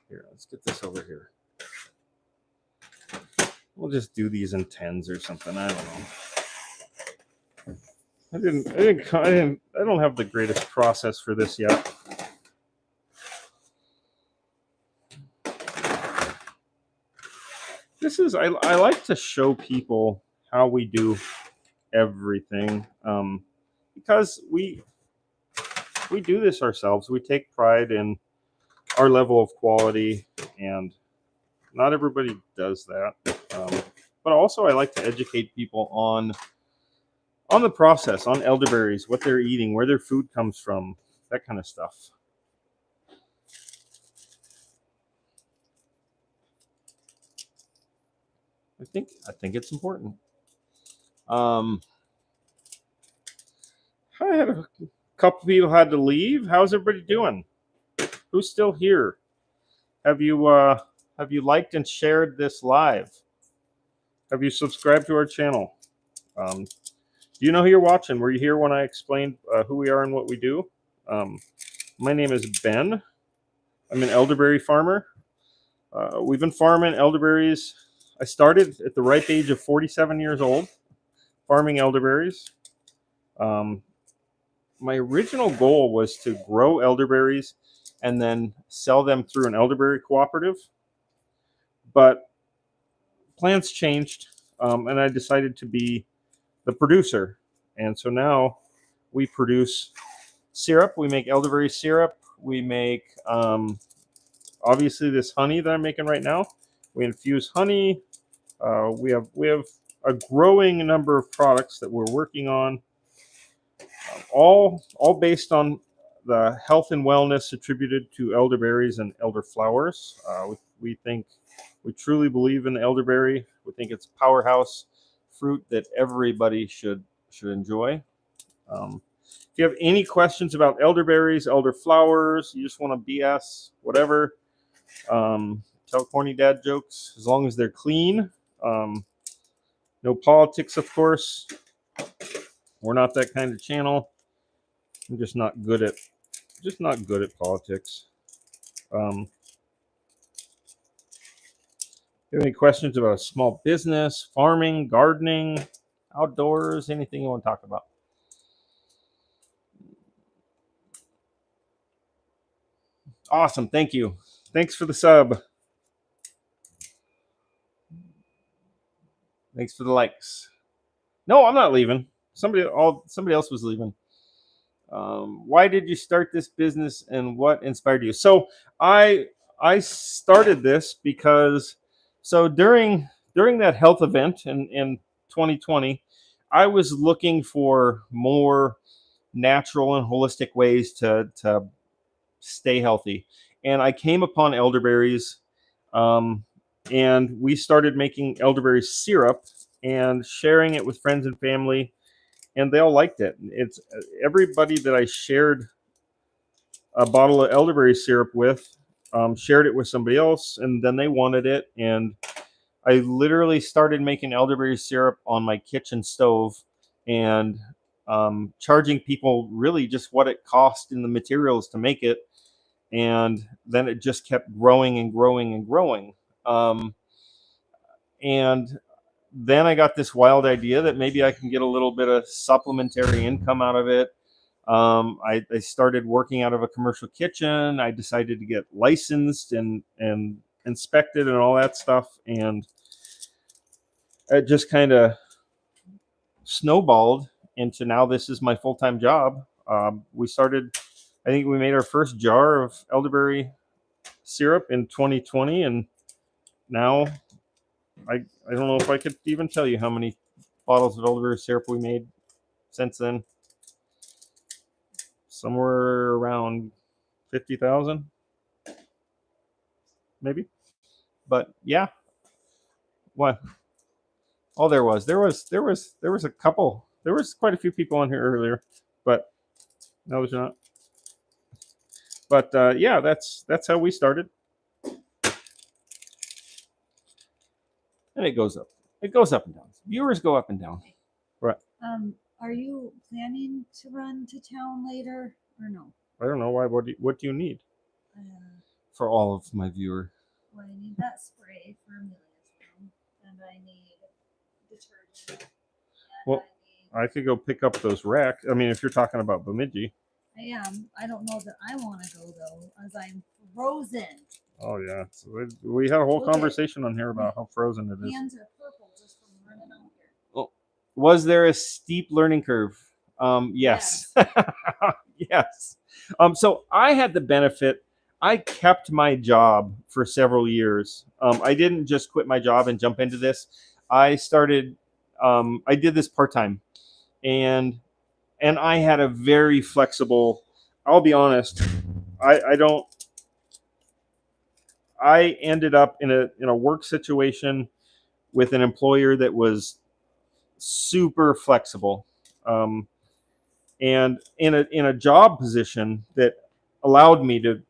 Here, let's get this over here. We'll just do these in 10s or something. I don't know. I don't have the greatest process for this yet. I like to show people how we do everything, because we do this ourselves. We take pride in our level of quality, and not everybody does that. But also, I like to educate people on the process, on elderberries, what they're eating, where their food comes from, that kind of stuff. I think it's important. I had a couple people had to leave. How's everybody doing? Who's still here? Have you liked and shared this live? Have you subscribed to our channel? Do you know who you're watching? Were you here when I explained who we are and what we do? My name is Ben. I'm an elderberry farmer. We've been farming elderberries. I started at the ripe age of 47 years old, farming elderberries. Um, my original goal was to grow elderberries and then sell them through an elderberry cooperative, but plans changed, and I decided to be the producer. And so now we produce syrup. We make elderberry syrup. We make obviously this honey that I'm making right now. We infuse honey. We have a growing number of products that we're working on, all based on the health and wellness attributed to elderberries and elderflowers. We think we truly believe in the elderberry. We think it's a powerhouse fruit that everybody should enjoy. If you have any questions about elderberries, elderflowers, you just want to BS, whatever, tell corny dad jokes as long as they're clean. No politics, of course. We're not that kind of channel. I'm just not good at politics. If you have any questions about a small business, farming, gardening, outdoors, anything you want to talk about? Awesome. Thank you. Thanks for the sub. Thanks for the likes. No, I'm not leaving. Somebody else was leaving. Why did you start this business and what inspired you? So I started this because during that health event in 2020, I was looking for more natural and holistic ways to stay healthy, and I came upon elderberries, um, and we started making elderberry syrup and sharing it with friends and family, and they all liked it. It's everybody that I shared a bottle of elderberry syrup with, shared it with somebody else, and then they wanted it. And I literally started making elderberry syrup on my kitchen stove and charging people really just what it cost in the materials to make it. And then it just kept growing and growing and growing. Um, and then I got this wild idea that maybe I can get a little bit of supplementary income out of it. I started working out of a commercial kitchen. I decided to get licensed and inspected and all that stuff, and it just kind of snowballed into now this is my full time job. We started, I think we made our first jar of elderberry syrup in 2020, and now I don't know if I could even tell you how many bottles of elderberry syrup we made since then. Somewhere around 50,000, maybe. But yeah, what? Oh, there was a couple. There was quite a few people on here earlier, but no, there's not. But yeah, that's how we started, and it goes up. It goes up and down. Viewers go up and down. Right. Are you planning to run to town later or no? I don't know why. What do you need Uh, for all of my viewer? well, I need that spray for Amelia's room, and I need detergent, and Well, I could go pick up those racks. I mean, if you're talking about Bemidji. I am. I don't know that I want to go though, as I'm frozen. Oh yeah, so we had a whole Look at- conversation on here about how frozen it is. Hands are purple just from running out here. Oh, was there a steep learning curve? Yes. Yes. So I had the benefit. I kept my job for several years. I didn't just quit my job and jump into this. I started. I did this part time, and I had a very flexible. I'll be honest. I don't. I ended up in a work situation with an employer that was super flexible, and in a job position that allowed me to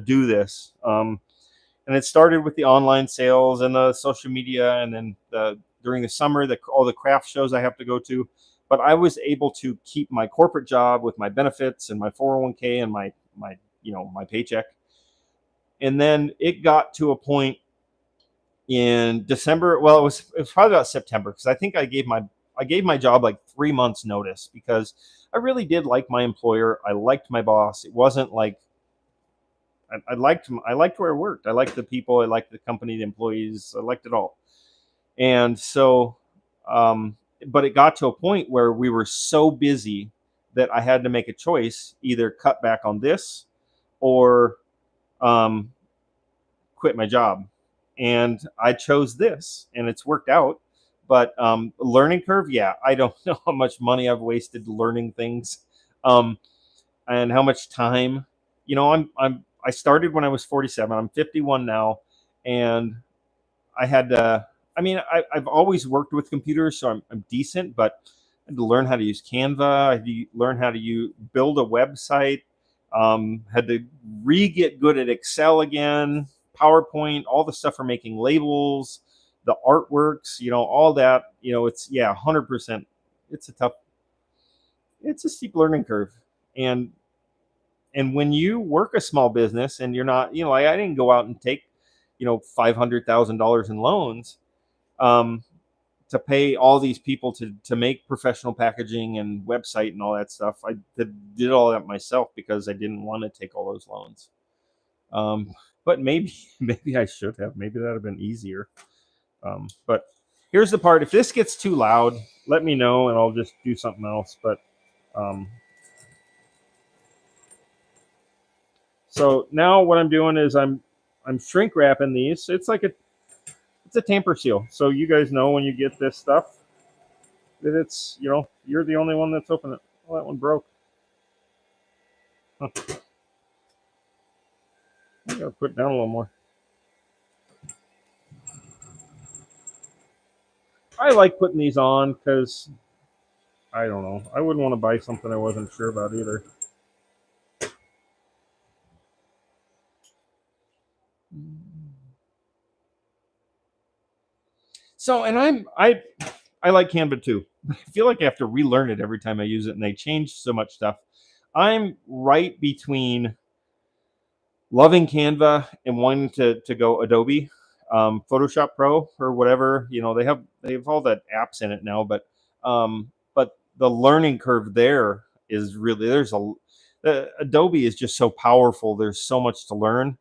do this. And it started with the online sales and the social media, and then during the summer, all the craft shows I have to go to. But I was able to keep my corporate job with my benefits and my 401k and my paycheck. And then it got to a point in December. Well, it was probably about September, because I think I gave my job like 3 months notice, because I really did like my employer. I liked my boss. It wasn't like I liked where I worked. I liked the people. I liked the company, the employees. I liked it all. And so, but it got to a point where we were so busy that I had to make a choice: either cut back on this or um, quit my job. And I chose this, and it's worked out. But learning curve, yeah, I don't know how much money I've wasted learning things, um, and how much time. I started when I was 47. I'm 51 now, and I had to. I mean, I've always worked with computers, so I'm decent, but I had to learn how to use Canva. I had to learn how to build a website. Had to get good at Excel again, PowerPoint, all the stuff for making labels, the artworks, all that. It's, yeah, 100%. It's a tough, it's a steep learning curve, and when you work a small business and you're not, I didn't go out and take, $500,000 in loans, um, to pay all these people to make professional packaging and website and all that stuff. I did all that myself because I didn't want to take all those loans. But maybe maybe I should have. Maybe that'd have been easier. But here's the part: if this gets too loud, let me know and I'll just do something else. But um, so now what I'm doing is I'm shrink wrapping these. It's a tamper seal. So you guys know when you get this stuff that it's, you're the only one that's open it. Oh, that one broke. Huh. I gotta put it down a little more. I like putting these on because I don't know. I wouldn't want to buy something I wasn't sure about either. So, and I like Canva too. I feel like I have to relearn it every time I use it, and they change so much stuff. I'm right between loving Canva and wanting to go Adobe, Photoshop Pro or whatever. They have all the apps in it now, but the learning curve there is really the Adobe is just so powerful. There's so much to learn.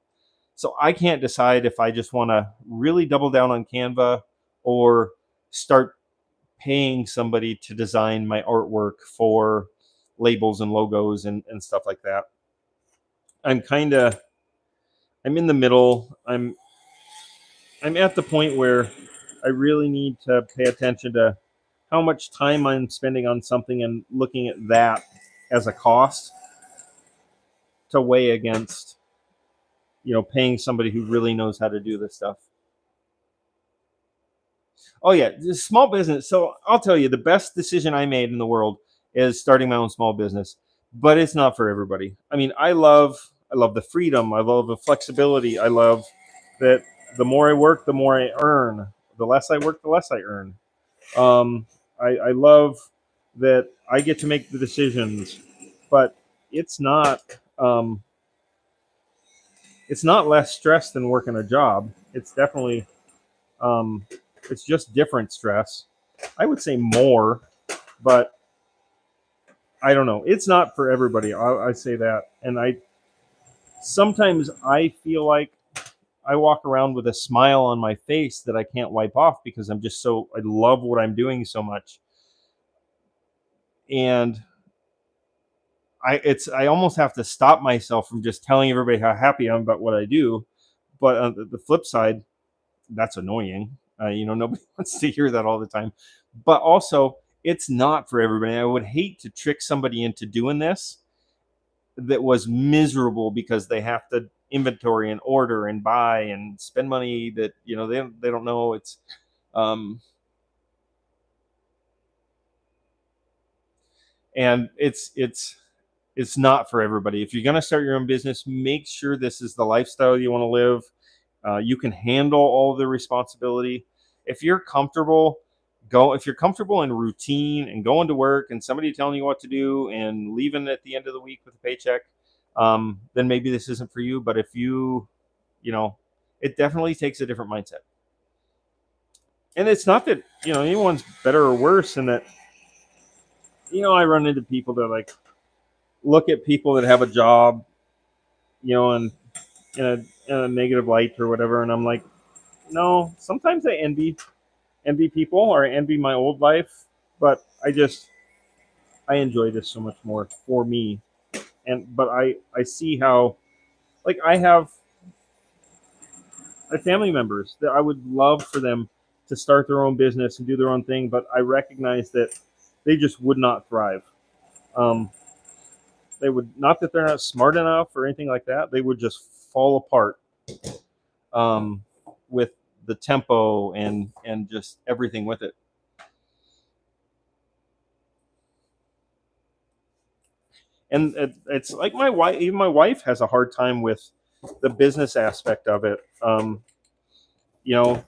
So I can't decide if I just want to really double down on Canva or start paying somebody to design my artwork for labels and logos and stuff like that. I'm kind of I'm in the middle. I'm at the point where I really need to pay attention to how much time I'm spending on something and looking at that as a cost to weigh against, paying somebody who really knows how to do this stuff. Oh yeah, small business. So I'll tell you, the best decision I made in the world is starting my own small business, but it's not for everybody. I mean, I love the freedom. I love the flexibility. I love that the more I work, the more I earn. The less I work, the less I earn. I love that I get to make the decisions, but it's not um, it's not less stress than working a job. It's definitely um, it's just different stress. I would say more, but I don't know. It's not for everybody. I say that, and sometimes I feel like I walk around with a smile on my face that I can't wipe off because I love what I'm doing so much, and I almost have to stop myself from just telling everybody how happy I am about what I do. But on the flip side, that's annoying. Nobody wants to hear that all the time. But also, it's not for everybody. I would hate to trick somebody into doing this that was miserable because they have to inventory and order and buy and spend money that they don't know. Um, and it's not for everybody. If you're going to start your own business, make sure this is the lifestyle you want to live. You can handle all the responsibility. If you're comfortable, go. If you're comfortable in routine and going to work and somebody telling you what to do and leaving at the end of the week with a paycheck, then maybe this isn't for you. But if you it definitely takes a different mindset. And it's not that, anyone's better or worse, and that, I run into people that like look at people that have a job, and in a negative light or whatever. And I'm like, no, sometimes I envy people, or I envy my old life, but I enjoy this so much more for me. But I see how, like, I family members that I would love for them to start their own business and do their own thing, but I recognize that they just would not thrive. Um, they would not, that they're not smart enough or anything like that. They would just fall apart with the tempo and just everything with it. And it's like my wife, even my wife has a hard time with the business aspect of it. You know,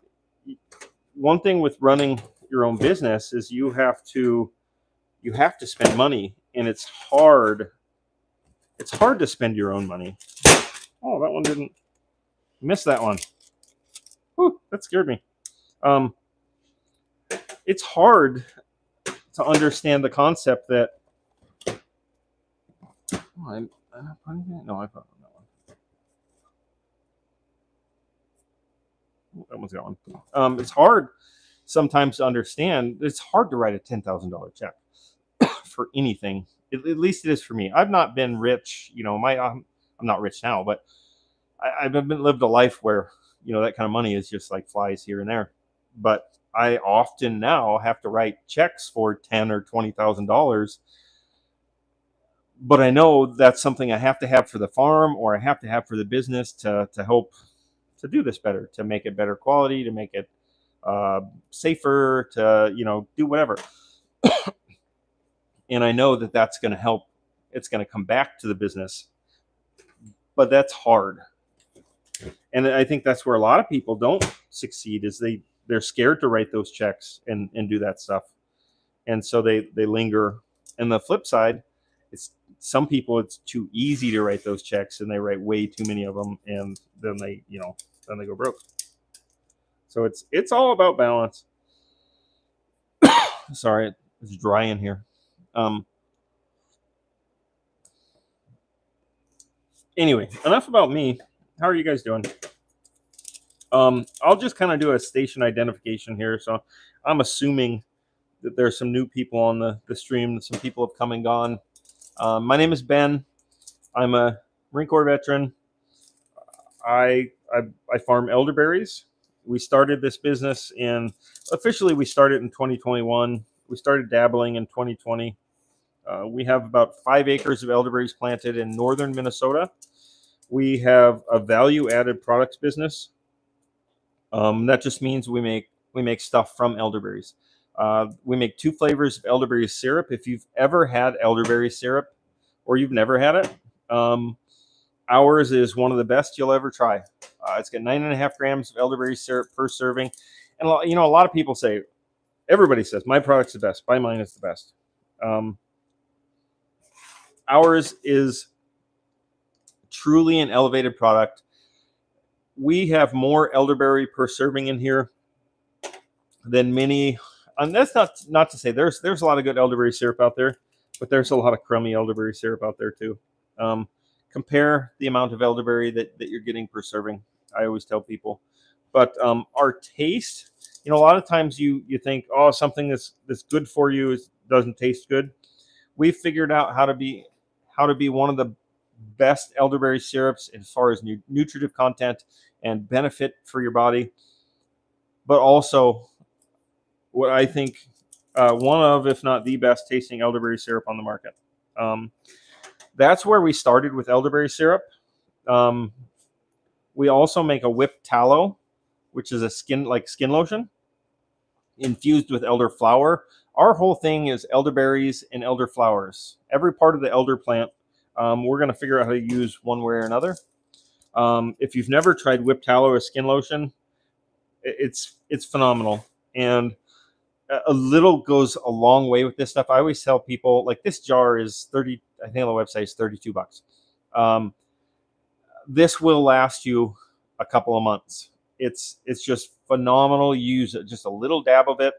one thing with running your own business is you have to spend money, and it's hard. It's hard to spend your own money. Oh, that one didn't miss that one. Whew, that scared me. It's hard to understand the concept that. Oh, no, I put on that one. That one's gone. It's hard sometimes to understand. It's hard to write a $10,000 check for anything. At least it is for me. I've not been rich. I'm not rich now, but I've lived a life where that kind of money is just like flies here and there. But I often now have to write checks for $10,000 or $20,000. But I know that's something I have to have for the farm, or I have to have for the business to help to do this better, to make it better quality, to make it safer, to do whatever. And I know that that's going to help. It's going to come back to the business, but that's hard. And I think that's where a lot of people don't succeed, is they're scared to write those checks and do that stuff, and so they linger. And the flip side, it's some people, it's too easy to write those checks, and they write way too many of them, and then they go broke. So it's all about balance. Sorry, it's dry in here. Anyway, enough about me. How are you guys doing? I'll just kind of do a station identification here. So I'm assuming that there's some new people on the stream. Some people have come and gone. My name is Ben. I'm a Marine Corps veteran. I farm elderberries. We started this business officially we started in 2021. We started dabbling in 2020. We have about 5 acres of elderberries planted in northern Minnesota. We have a value-added products business. That just means we make stuff from elderberries. We make 2 flavors of elderberry syrup. If you've ever had elderberry syrup, or you've never had it, ours is one of the best you'll ever try. It's got 9.5 grams of elderberry syrup per serving. And a lot of people say, everybody says, my product's the best. Buy mine, it's the best. Ours is truly an elevated product. We have more elderberry per serving in here than many. And that's not to say there's a lot of good elderberry syrup out there, but there's a lot of crummy elderberry syrup out there too. Compare the amount of elderberry that you're getting per serving. I always tell people. But our taste, a lot of times you think, oh, something that's good for you doesn't taste good. We've figured out how to be one of the best elderberry syrups as far as nutritive content and benefit for your body, but also what I think one of, if not the best tasting elderberry syrup on the market. That's where we started with elderberry syrup. We also make a whipped tallow, which is a skin lotion infused with elderflower. Our whole thing is elderberries and elderflowers. Every part of the elder plant, we're going to figure out how to use one way or another. If you've never tried whipped tallow or skin lotion, it's phenomenal. And a little goes a long way with this stuff. I always tell people, like, this jar is 30, I think on the website is $32. This will last you a couple of months. It's just phenomenal. Use just a little dab of it.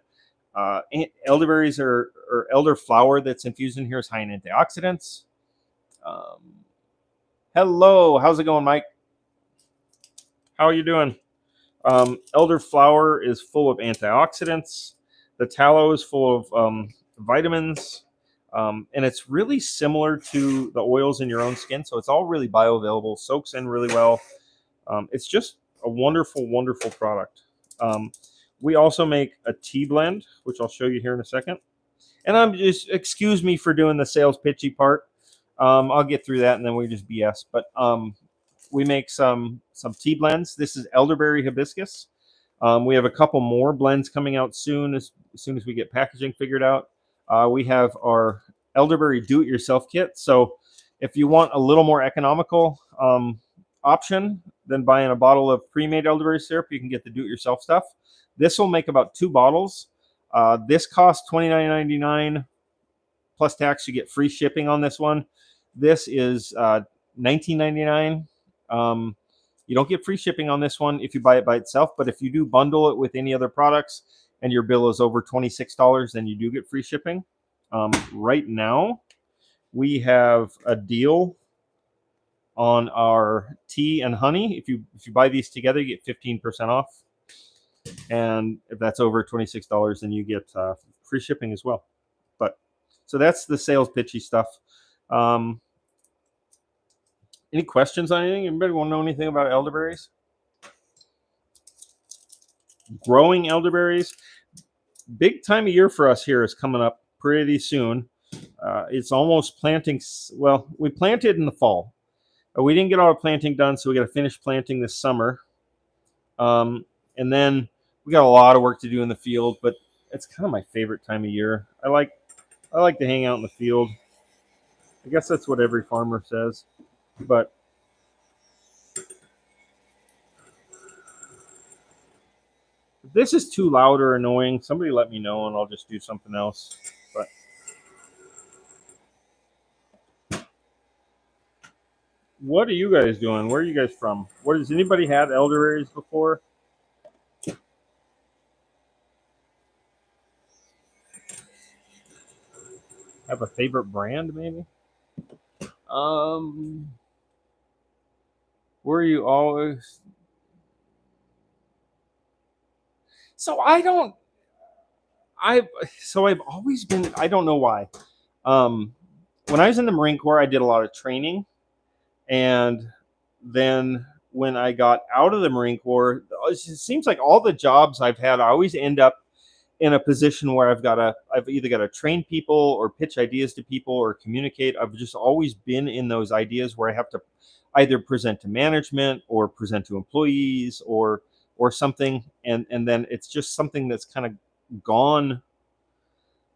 Elderberries or elderflower that's infused in here is high in antioxidants. Um, Hello, how's it going, Mike? How are you doing? Elderflower is full of antioxidants. The tallow is full of vitamins, and it's really similar to the oils in your own skin. So it's all really bioavailable, soaks in really well. It's just a wonderful, wonderful product. Um, we also make a tea blend, which I'll show you here in a second. And I'm just excuse me for doing the sales pitchy part. I'll get through that and then we just BS. But we make some tea blends. This is elderberry hibiscus. We have a couple more blends coming out soon soon as we get packaging figured out. We have our elderberry do-it-yourself kit. So if you want a little more economical option than buying a bottle of pre-made elderberry syrup, you can get the do-it-yourself stuff. This will make about 2 bottles. This costs $29.99 plus tax. You get free shipping on this one. This is $19.99. You don't get free shipping on this one if you buy it by itself, but if you do bundle it with any other products and your bill is over $26, then you do get free shipping. Right now, we have a deal on our tea and honey. If you buy these together, you get 15% off. And if that's over $26, then you get free shipping as well. But so that's the sales pitchy stuff. Any questions on anything? Anybody want to know anything about elderberries? Growing elderberries. Big time of year for us here is coming up pretty soon. It's almost planting. Well, we planted in the fall. We didn't get all our planting done, so we got to finish planting this summer. And then we got a lot of work to do in the field, but it's kind of my favorite time of year. I like to hang out in the field. I guess that's what every farmer says. But if this is too loud or annoying, somebody let me know and I'll just do something else. But what are you guys doing? Where are you guys from? What has anybody had elderberries before? Have a favorite brand, maybe? Were you always? So I don't. I've always been. I don't know why. When I was in the Marine Corps, I did a lot of training, and then when I got out of the Marine Corps, it seems like all the jobs I've had, I always end up in a position where I've either got to train people or pitch ideas to people or communicate. I've just always been in those ideas where I have to either present to management or present to employees or something, and then it's just something that's kind of gone.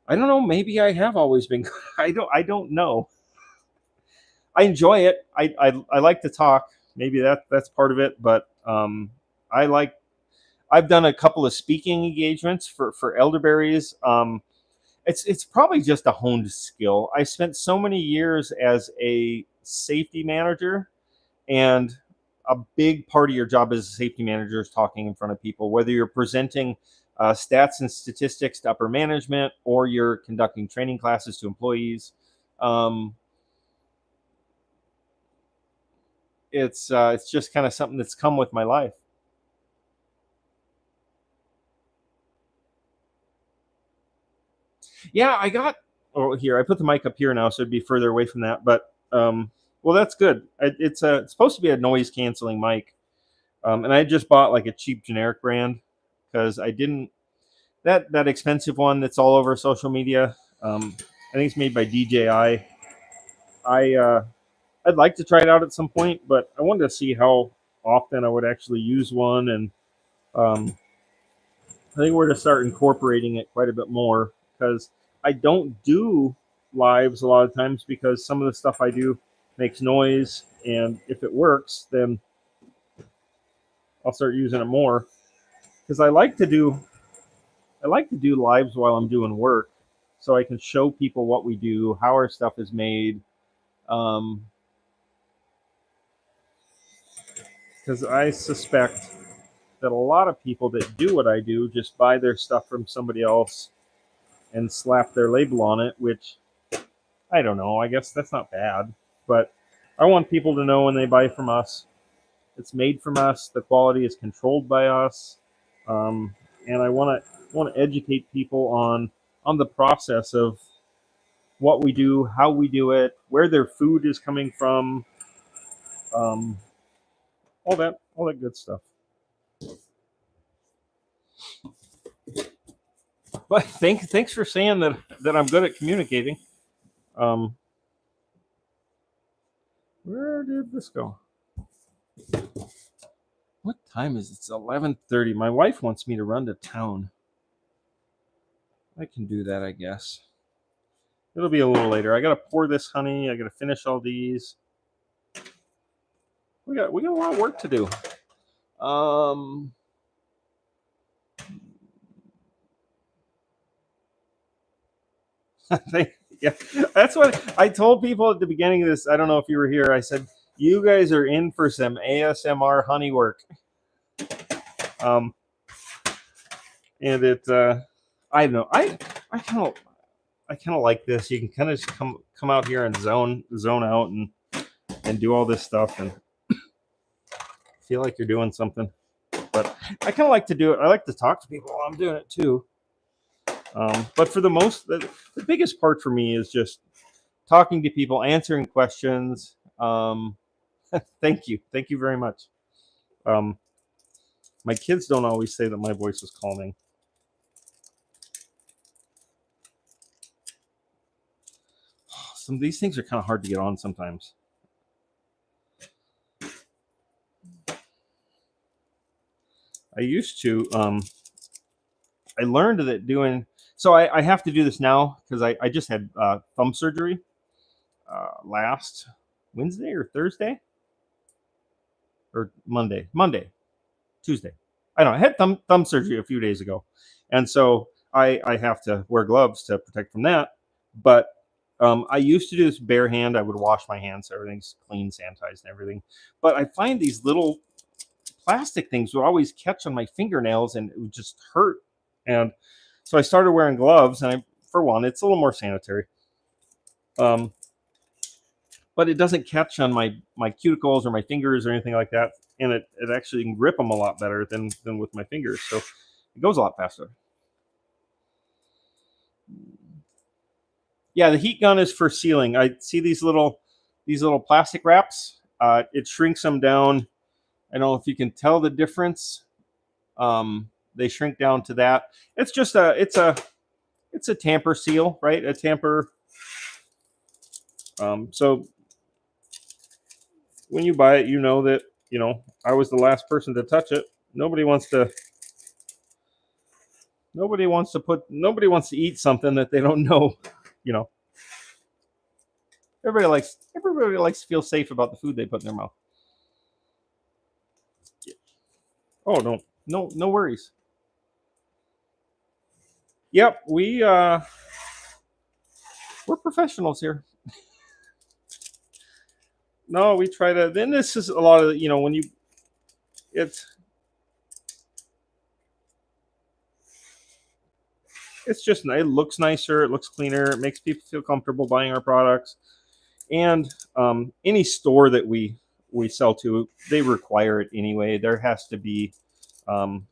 I don't know. Maybe I have always been. I don't know. I enjoy it. I like to talk. Maybe that's part of it, but I like. I've done a couple of speaking engagements for elderberries. It's probably just a honed skill. I spent so many years as a safety manager, and a big part of your job as a safety manager is talking in front of people, whether you're presenting stats and statistics to upper management or you're conducting training classes to employees. It's just kind of something that's come with my life. Yeah, I got. Oh, here I put the mic up here now, so it'd be further away from that. But well, that's good. It's supposed to be a noise canceling mic, and I just bought like a cheap generic brand because I didn't that expensive one that's all over social media. I think it's made by DJI. I'd like to try it out at some point, but I wanted to see how often I would actually use one, and um, I think we're to start incorporating it quite a bit more because I don't do lives a lot of times because some of the stuff I do makes noise, and if it works, then I'll start using it more because I like to do lives while I'm doing work, so I can show people what we do, how our stuff is made. Um, because I suspect that a lot of people that do what I do just buy their stuff from somebody else and slap their label on it, which I don't know. I guess that's not bad, but I want people to know when they buy from us, it's made from us. The quality is controlled by us, and I want to educate people on the process of what we do, how we do it, where their food is coming from, um, all that good stuff. But thanks for saying that I'm good at communicating. Um, where did this go? What time is it? It's 11:30. My wife wants me to run to town. I can do that, I guess. It'll be a little later. I gotta pour this honey. I gotta finish all these. We got a lot of work to do. Yeah, that's what I told people at the beginning of this. I don't know if you were here. I said you guys are in for some ASMR honey work. Um, and it, I don't know. I kind of like this. You can kind of just come out here and zone out and do all this stuff and feel like you're doing something. But I kind of like to do it. I like to talk to people while I'm doing it too. But for the biggest part for me is just talking to people, answering questions. Thank you very much. My kids don't always say that my voice is calming. Some of these things are kind of hard to get on sometimes. I used to. I learned that doing so. I have to do this now because I just had thumb surgery last Wednesday or Thursday or Tuesday. I don't know. I had thumb surgery a few days ago, and so I have to wear gloves to protect from that. But I used to do this bare hand. I would wash my hands so everything's clean, sanitized, and everything. But I find these little plastic things would always catch on my fingernails, and it would just hurt. And so I started wearing gloves, and for one, it's a little more sanitary. But it doesn't catch on my cuticles or my fingers or anything like that, and it actually can grip them a lot better than with my fingers, so it goes a lot faster. Yeah, the heat gun is for sealing. I see these little plastic wraps. It shrinks them down. I don't know if you can tell the difference. They shrink down to that. It's just it's a tamper seal, right? A tamper. So when you buy it, you know that I was the last person to touch it. Nobody wants to eat something that they don't know. You know, everybody likes to feel safe about the food they put in their mouth. Oh no worries. Yep, we're professionals here. No, we try to. Then this is a lot of when you it's just it looks nicer, it looks cleaner, it makes people feel comfortable buying our products, and any store that we sell to, they require it anyway. There has to be um,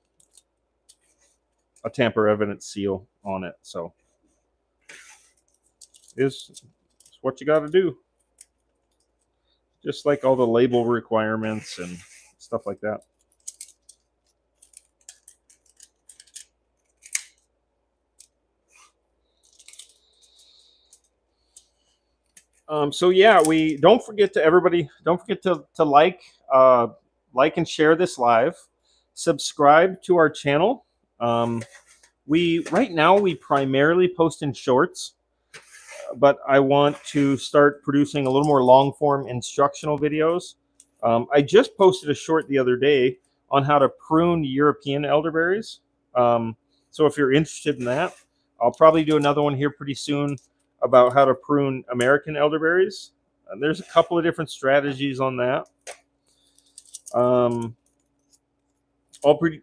a tamper evidence seal on it, so it's what you got to do. Just like all the label requirements and stuff like that. So yeah, we don't forget to like and share this live. Subscribe to our channel. We right now we primarily post in shorts, but I want to start producing a little more long form instructional videos. I just posted a short the other day on how to prune European elderberries. So if you're interested in that, I'll probably do another one here pretty soon about how to prune American elderberries. And there's a couple of different strategies on that. I'll pretty.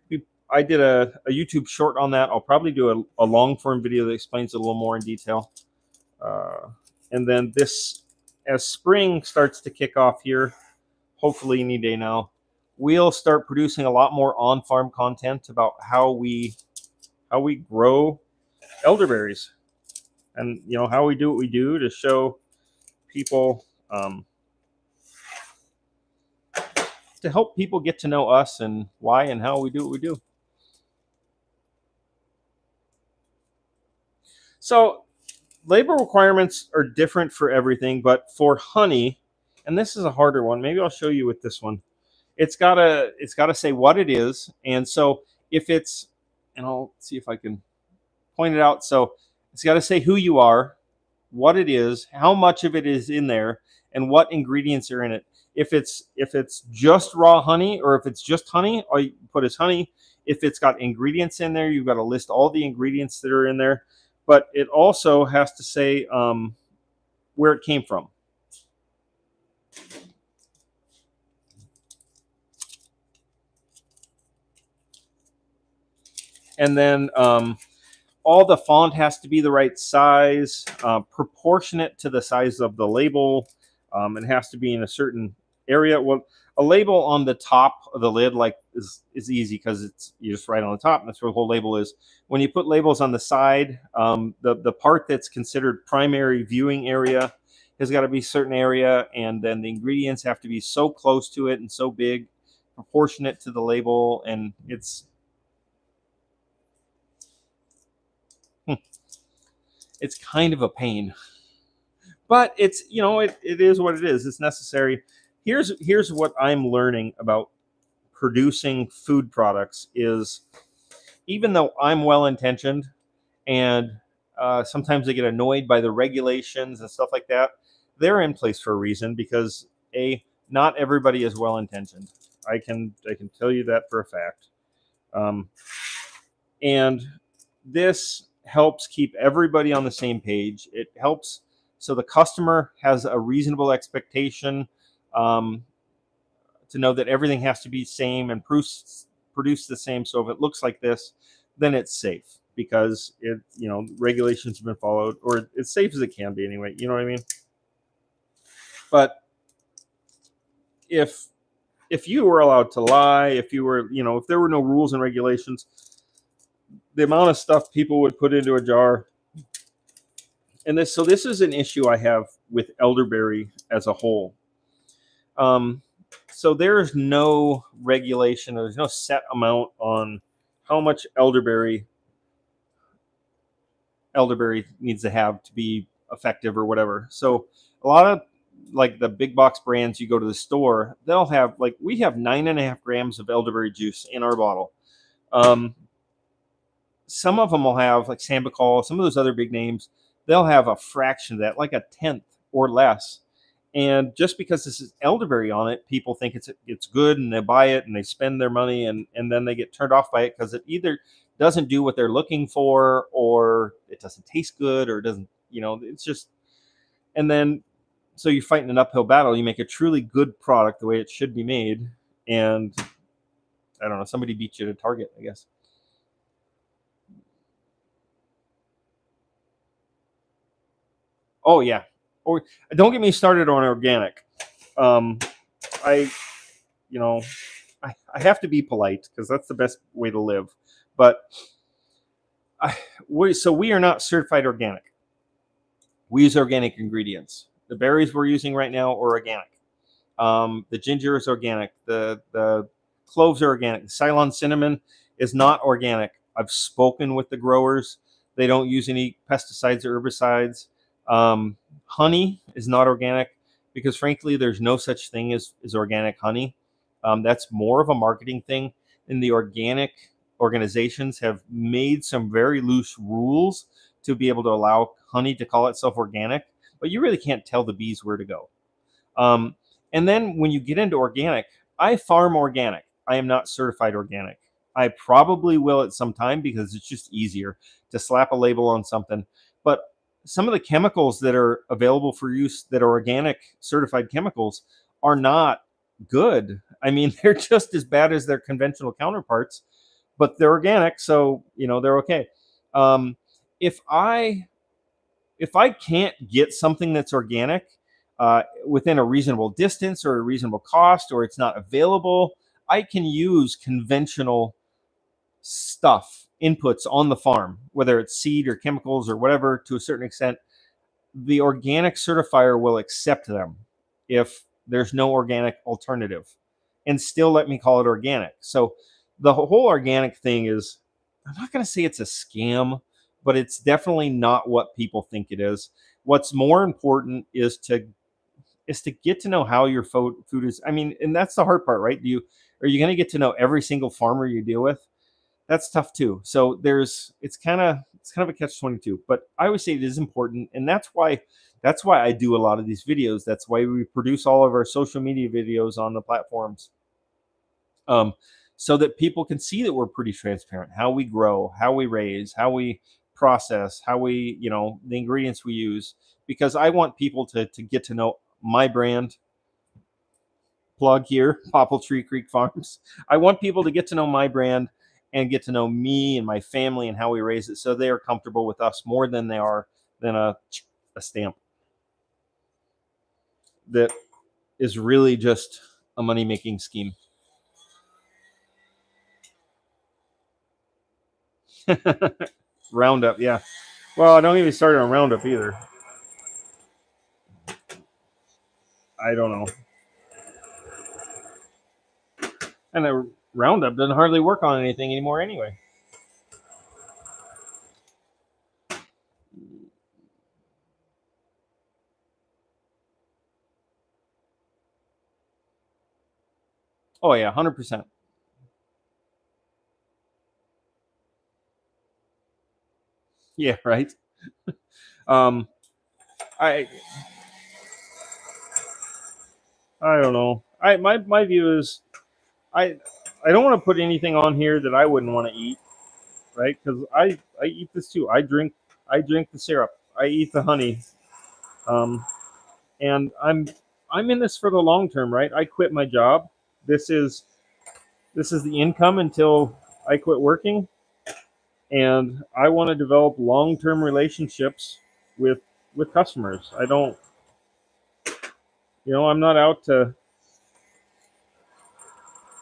I did a YouTube short on that. I'll probably do a long form video that explains it a little more in detail. And then this, as spring starts to kick off here, hopefully any day now, we'll start producing a lot more on farm content about how we grow elderberries, and how we do what we do to show people, to help people get to know us and why and how we do what we do. So labor requirements are different for everything, but for honey, and this is a harder one. Maybe I'll show you with this one. It's gotta say what it is, and so if it's, and I'll see if I can point it out. So it's got to say who you are, what it is, how much of it is in there, and what ingredients are in it. If it's just raw honey, or if it's just honey, all you put is honey. If it's got ingredients in there, you've got to list all the ingredients that are in there. But it also has to say where it came from. And then all the font has to be the right size, proportionate to the size of the label. It has to be in a certain area. Well, a label on the top of the lid is easy because you just write on the top, and that's where the whole label is. When you put labels on the side, the part that's considered primary viewing area has got to be a certain area, and then the ingredients have to be so close to it and so big, proportionate to the label, and it's kind of a pain. But it's it is what it is. It's necessary. Here's what I'm learning about producing food products is, even though I'm well intentioned, and sometimes I get annoyed by the regulations and stuff like that, they're in place for a reason, because not everybody is well intentioned. I can tell you that for a fact. And this helps keep everybody on the same page. It helps so the customer has a reasonable expectation, um, to know that everything has to be same and produce the same. So if it looks like this, then it's safe, because regulations have been followed, or as safe as it can be anyway. You know what I mean? But if you were allowed to lie, if there were no rules and regulations, the amount of stuff people would put into a jar. And this is an issue I have with elderberry as a whole. So there's no regulation, there's no set amount on how much elderberry needs to have to be effective or whatever. So a lot of, like, the big box brands, you go to the store, they'll have, like, we have 9.5 grams of elderberry juice in our bottle. Some of them will have, like Sambucol, some of those other big names, they'll have a fraction of that, like a tenth or less. And just because this is elderberry on it, people think it's good, and they buy it and they spend their money, and then they get turned off by it because it either doesn't do what they're looking for, or it doesn't taste good, or it doesn't, it's just, and then so you're fighting an uphill battle. You make a truly good product the way it should be made, and I don't know, somebody beats you to Target, I guess. Oh yeah, or don't get me started on organic. Um, I, you know, I have to be polite because that's the best way to live. But we are not certified organic. We use organic ingredients. The berries we're using right now are organic. The ginger is organic. The cloves are organic. The Ceylon cinnamon is not organic. I've spoken with the growers. They don't use any pesticides or herbicides. Honey is not organic because, frankly, there's no such thing as organic honey. That's more of a marketing thing. And the organic organizations have made some very loose rules to be able to allow honey to call itself organic, but you really can't tell the bees where to go. And then when you get into organic, I farm organic. I am not certified organic. I probably will at some time because it's just easier to slap a label on something. But some of the chemicals that are available for use that are organic certified chemicals are not good. I mean, they're just as bad as their conventional counterparts, but they're organic, so they're okay. Um, if I can't get something that's organic within a reasonable distance or a reasonable cost, or it's not available, I can use conventional stuff, inputs on the farm, whether it's seed or chemicals or whatever, to a certain extent. The organic certifier will accept them if there's no organic alternative and still let me call it organic. So the whole organic thing is, I'm not going to say it's a scam, but it's definitely not what people think it is. What's more important is to get to know how your food is. I mean, and that's the hard part, right? Are you going to get to know every single farmer you deal with? That's tough too. So it's kind of a catch-22. But I always say it is important, and that's why I do a lot of these videos. That's why we produce all of our social media videos on the platforms, um, so that people can see that we're pretty transparent. How we grow, how we raise, how we process, how we the ingredients we use. Because I want people to get to know my brand. Plug here, Popple Tree Creek Farms. I want people to get to know my brand and get to know me and my family and how we raise it, so they are comfortable with us more than they are than a stamp that is really just a money making scheme. Roundup, yeah. Well, I don't even start on Roundup either. I don't know. And the Roundup doesn't hardly work on anything anymore anyway. Oh yeah, 100%. Yeah, right. Um, I I don't know. My view is I I don't want to put anything on here that I wouldn't want to eat, right? Because I eat this too. I drink the syrup. I eat the honey. Um, and I'm in this for the long term, right? I quit my job. This is this is the income until I quit working, and I want to develop long term relationships with customers. I don't, I'm not out to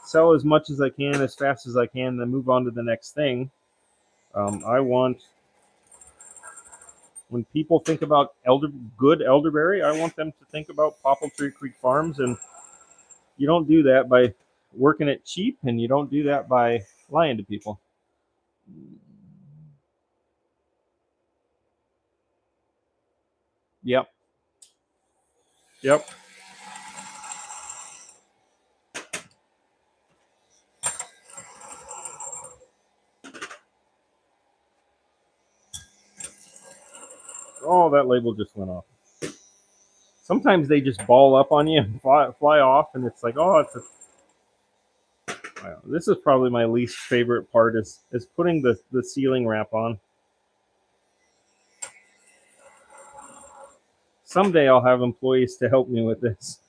sell as much as I can as fast as I can, then move on to the next thing. I want When people think about good elderberry, I want them to think about Popple Tree Creek Farms, and you don't do that by working it cheap, and you don't do that by lying to people. Yep, yep. Oh, that label just went off. Sometimes they just ball up on you and fly off, and it's like, oh, wow. This is probably my least favorite part is putting the sealing wrap on. Someday I'll have employees to help me with this.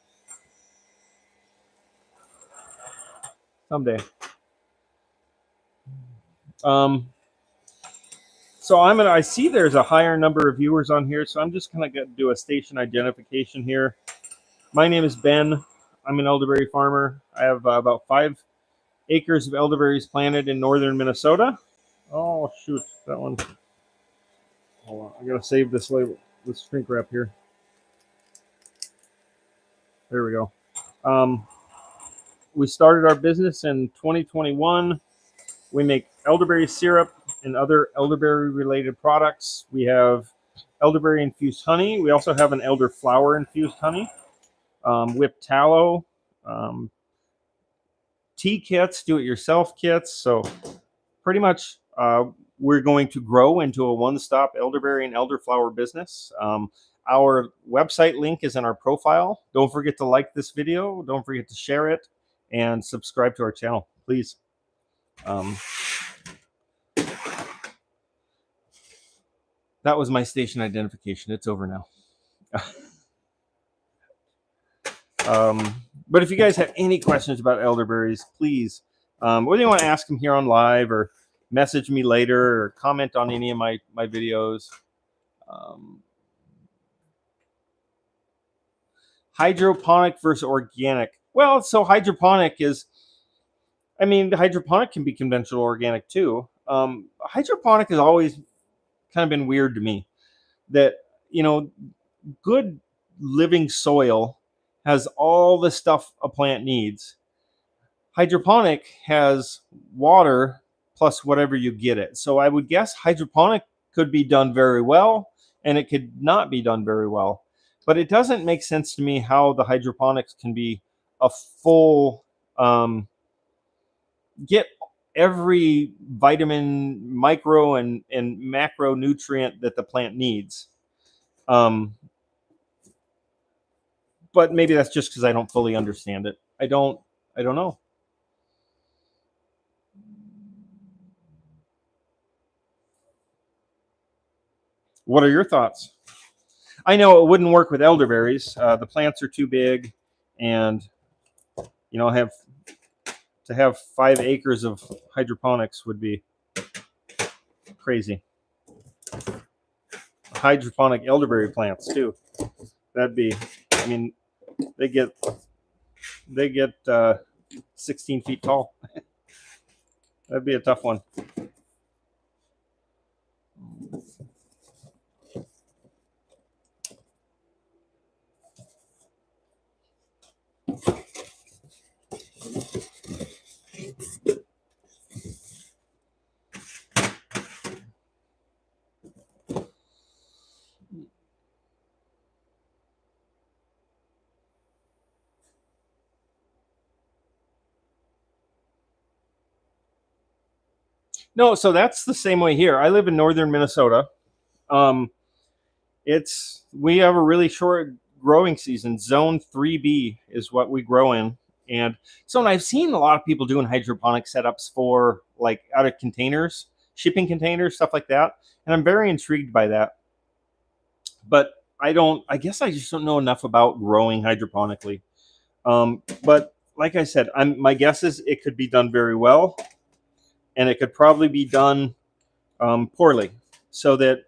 Someday. Um, so I see there's a higher number of viewers on here, so I'm just gonna do a station identification here. My name is Ben. I'm an elderberry farmer. I have about 5 acres of elderberries planted in northern Minnesota. Oh shoot, that one. Hold on, I gotta save this label, this shrink wrap here. There we go. Um, we started our business in 2021. We make elderberry syrup and other elderberry related products. We have elderberry infused honey. We also have an elderflower infused honey, whipped tallow, um, tea kits, do it yourself kits. So, pretty much, we're going to grow into a one stop elderberry and elderflower business. Our website link is in our profile. Don't forget to like this video. Don't forget to share it and subscribe to our channel, please. Um, that was my station identification. It's over now. um, But if you guys have any questions about elderberries, please, whether you want to ask them here on live or message me later or comment on any of my videos. Hydroponic versus organic. Well, so hydroponic is, I mean, hydroponic can be conventional organic too. Hydroponic has always kind of been weird to me that, you know, good living soil has all the stuff a plant needs. Hydroponic has water plus whatever you get it. So I would guess hydroponic could be done very well and it could not be done very well. But it doesn't make sense to me how the hydroponics can be a full, get every vitamin, micro and macro nutrient that the plant needs. But maybe that's just because I don't fully understand it. I don't know. What are your thoughts? I know it wouldn't work with elderberries. The plants are too big, and you know, have 5 acres of hydroponics would be crazy. Hydroponic elderberry plants too. That'd be. I mean, they get 16 feet tall. That'd be a tough one. No, so that's the same way here. I live in northern Minnesota. Um, we have a really short growing season. Zone 3B is what we grow in. And so and I've seen a lot of people doing hydroponic setups for like out of containers, shipping containers, stuff like that. And I'm very intrigued by that. But I guess I just don't know enough about growing hydroponically. But like I said, my guess is it could be done very well and it could probably be done poorly so that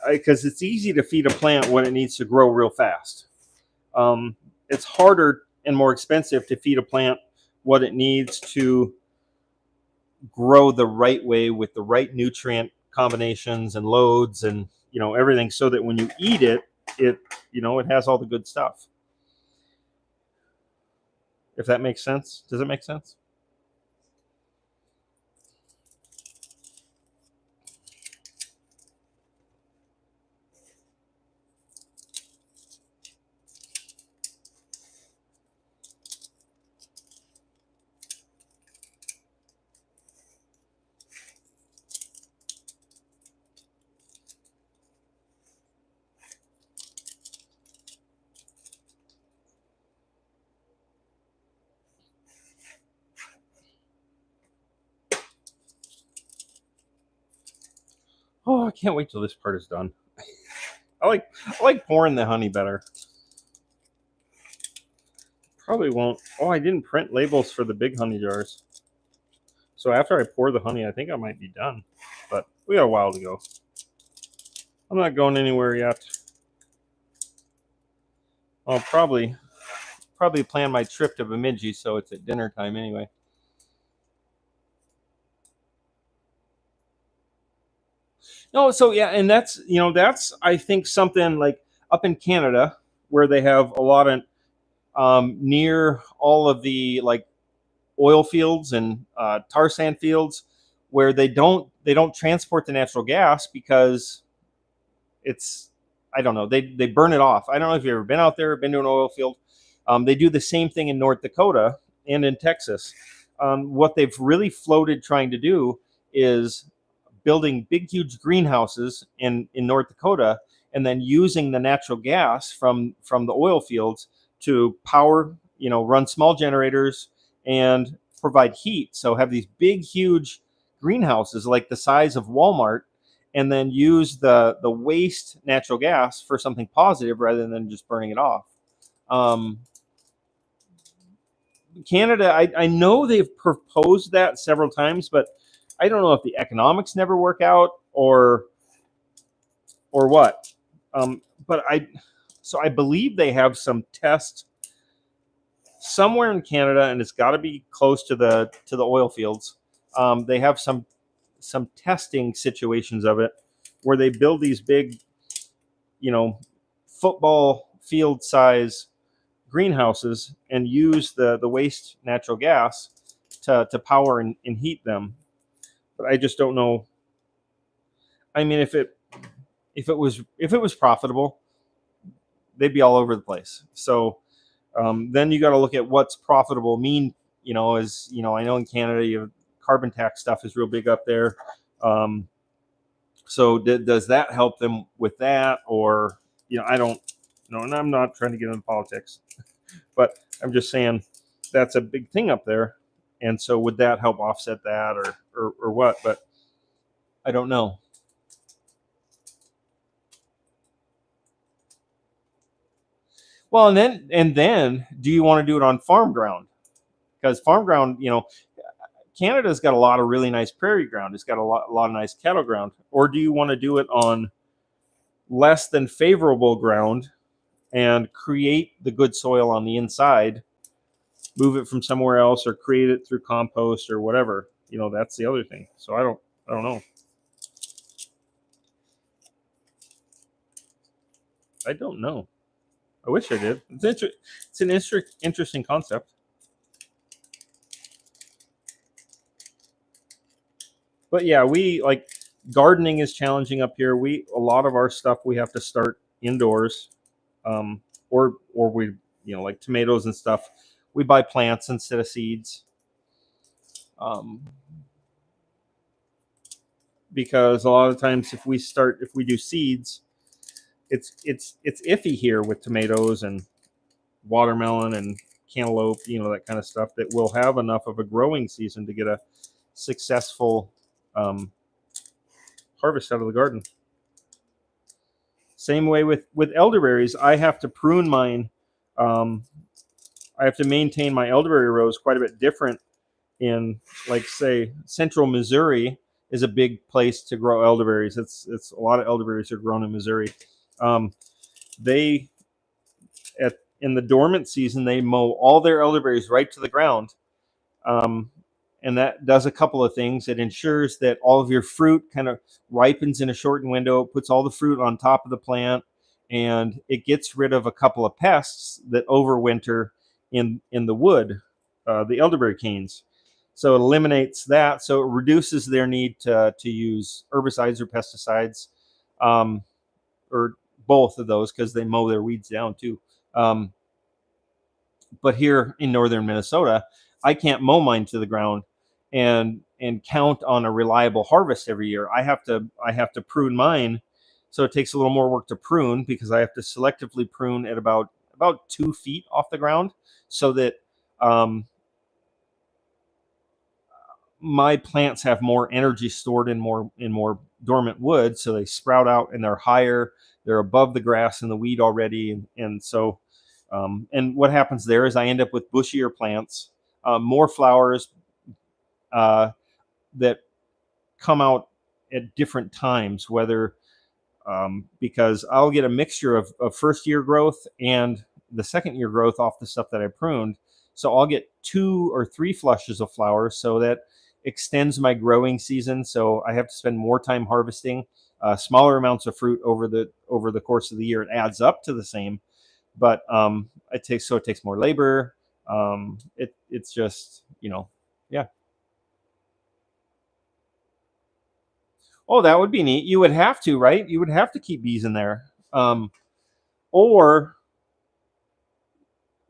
because it's easy to feed a plant when it needs to grow real fast. It's harder and more expensive to feed a plant what it needs to grow the right way with the right nutrient combinations and loads and everything, so that when you eat it, it has all the good stuff. If that makes sense, does it make sense? Oh, I can't wait till this part is done. I like pouring the honey better. Probably won't. Oh, I didn't print labels for the big honey jars. So after I pour the honey, I think I might be done. But we got a while to go. I'm not going anywhere yet. I'll probably plan my trip to Bemidji, so it's at dinner time anyway. No, so yeah, and that's I think something like up in Canada where they have a lot of near all of the like oil fields and tar sand fields where they don't transport the natural gas because it's I don't know, they burn it off. I don't know if you've ever been out there, been to an oil field. They do the same thing in North Dakota and in Texas. What they've really floated trying to do is building big, huge greenhouses in North Dakota, and then using the natural gas from the oil fields to power, run small generators and provide heat. So have these big, huge greenhouses like the size of Walmart, and then use the waste natural gas for something positive rather than just burning it off. Um, Canada, I know they've proposed that several times, but I don't know if the economics never work out or what. But I believe they have some test somewhere in Canada, and it's got to be close to the oil fields. They have some testing situations of it where they build these big, football field size greenhouses and use the waste natural gas to power and heat them. But I just don't know. I mean, if it was profitable, they'd be all over the place. So then you got to look at what's profitable mean. I know in Canada, carbon tax stuff is real big up there. So does that help them with that, or I don't know. And I'm not trying to get into politics, but I'm just saying that's a big thing up there. And so would that help offset that, or what? But I don't know. Well, and then do you want to do it on farm ground? Because farm ground, Canada's got a lot of really nice prairie ground. It's got a lot of nice cattle ground. Or do you want to do it on less than favorable ground and create the good soil on the inside, move it from somewhere else, or create it through compost or whatever? That's the other thing. So I don't know. I don't know. I wish I did. It's an interesting concept. But yeah, we like gardening is challenging up here. A lot of our stuff we have to start indoors, or we like tomatoes and stuff. We buy plants instead of seeds, um, because a lot of times if we do seeds, it's iffy here with tomatoes and watermelon and cantaloupe, that kind of stuff, that will have enough of a growing season to get a successful um, harvest out of the garden. Same way with elderberries. I have to prune mine. Um, I have to maintain my elderberry rows quite a bit different in, like, say, central Missouri is a big place to grow elderberries. It's a lot of elderberries are grown in Missouri. They in the dormant season, they mow all their elderberries right to the ground. Um, and that does a couple of things. It ensures that all of your fruit kind of ripens in a shortened window, puts all the fruit on top of the plant, and it gets rid of a couple of pests that overwinter in the wood, the elderberry canes. So it eliminates that. So it reduces their need to use herbicides or pesticides, or both of those, because they mow their weeds down too. But here in northern Minnesota, I can't mow mine to the ground and count on a reliable harvest every year. I have to prune mine, so it takes a little more work to prune, because I have to selectively prune at about 2 feet off the ground, so that um, my plants have more energy stored in more dormant wood, so they sprout out and they're higher. They're above the grass and the weed already, and so and what happens there is I end up with bushier plants, more flowers uh, that come out at different times, whether because I'll get a mixture of first year growth and the second year growth off the stuff that I pruned. So I'll get 2 or 3 flushes of flowers, so that extends my growing season. So I have to spend more time harvesting smaller amounts of fruit over the course of the year. It adds up to the same, but it takes more labor. It's just, yeah. Oh, that would be neat. You would have to, right? You would have to keep bees in there, or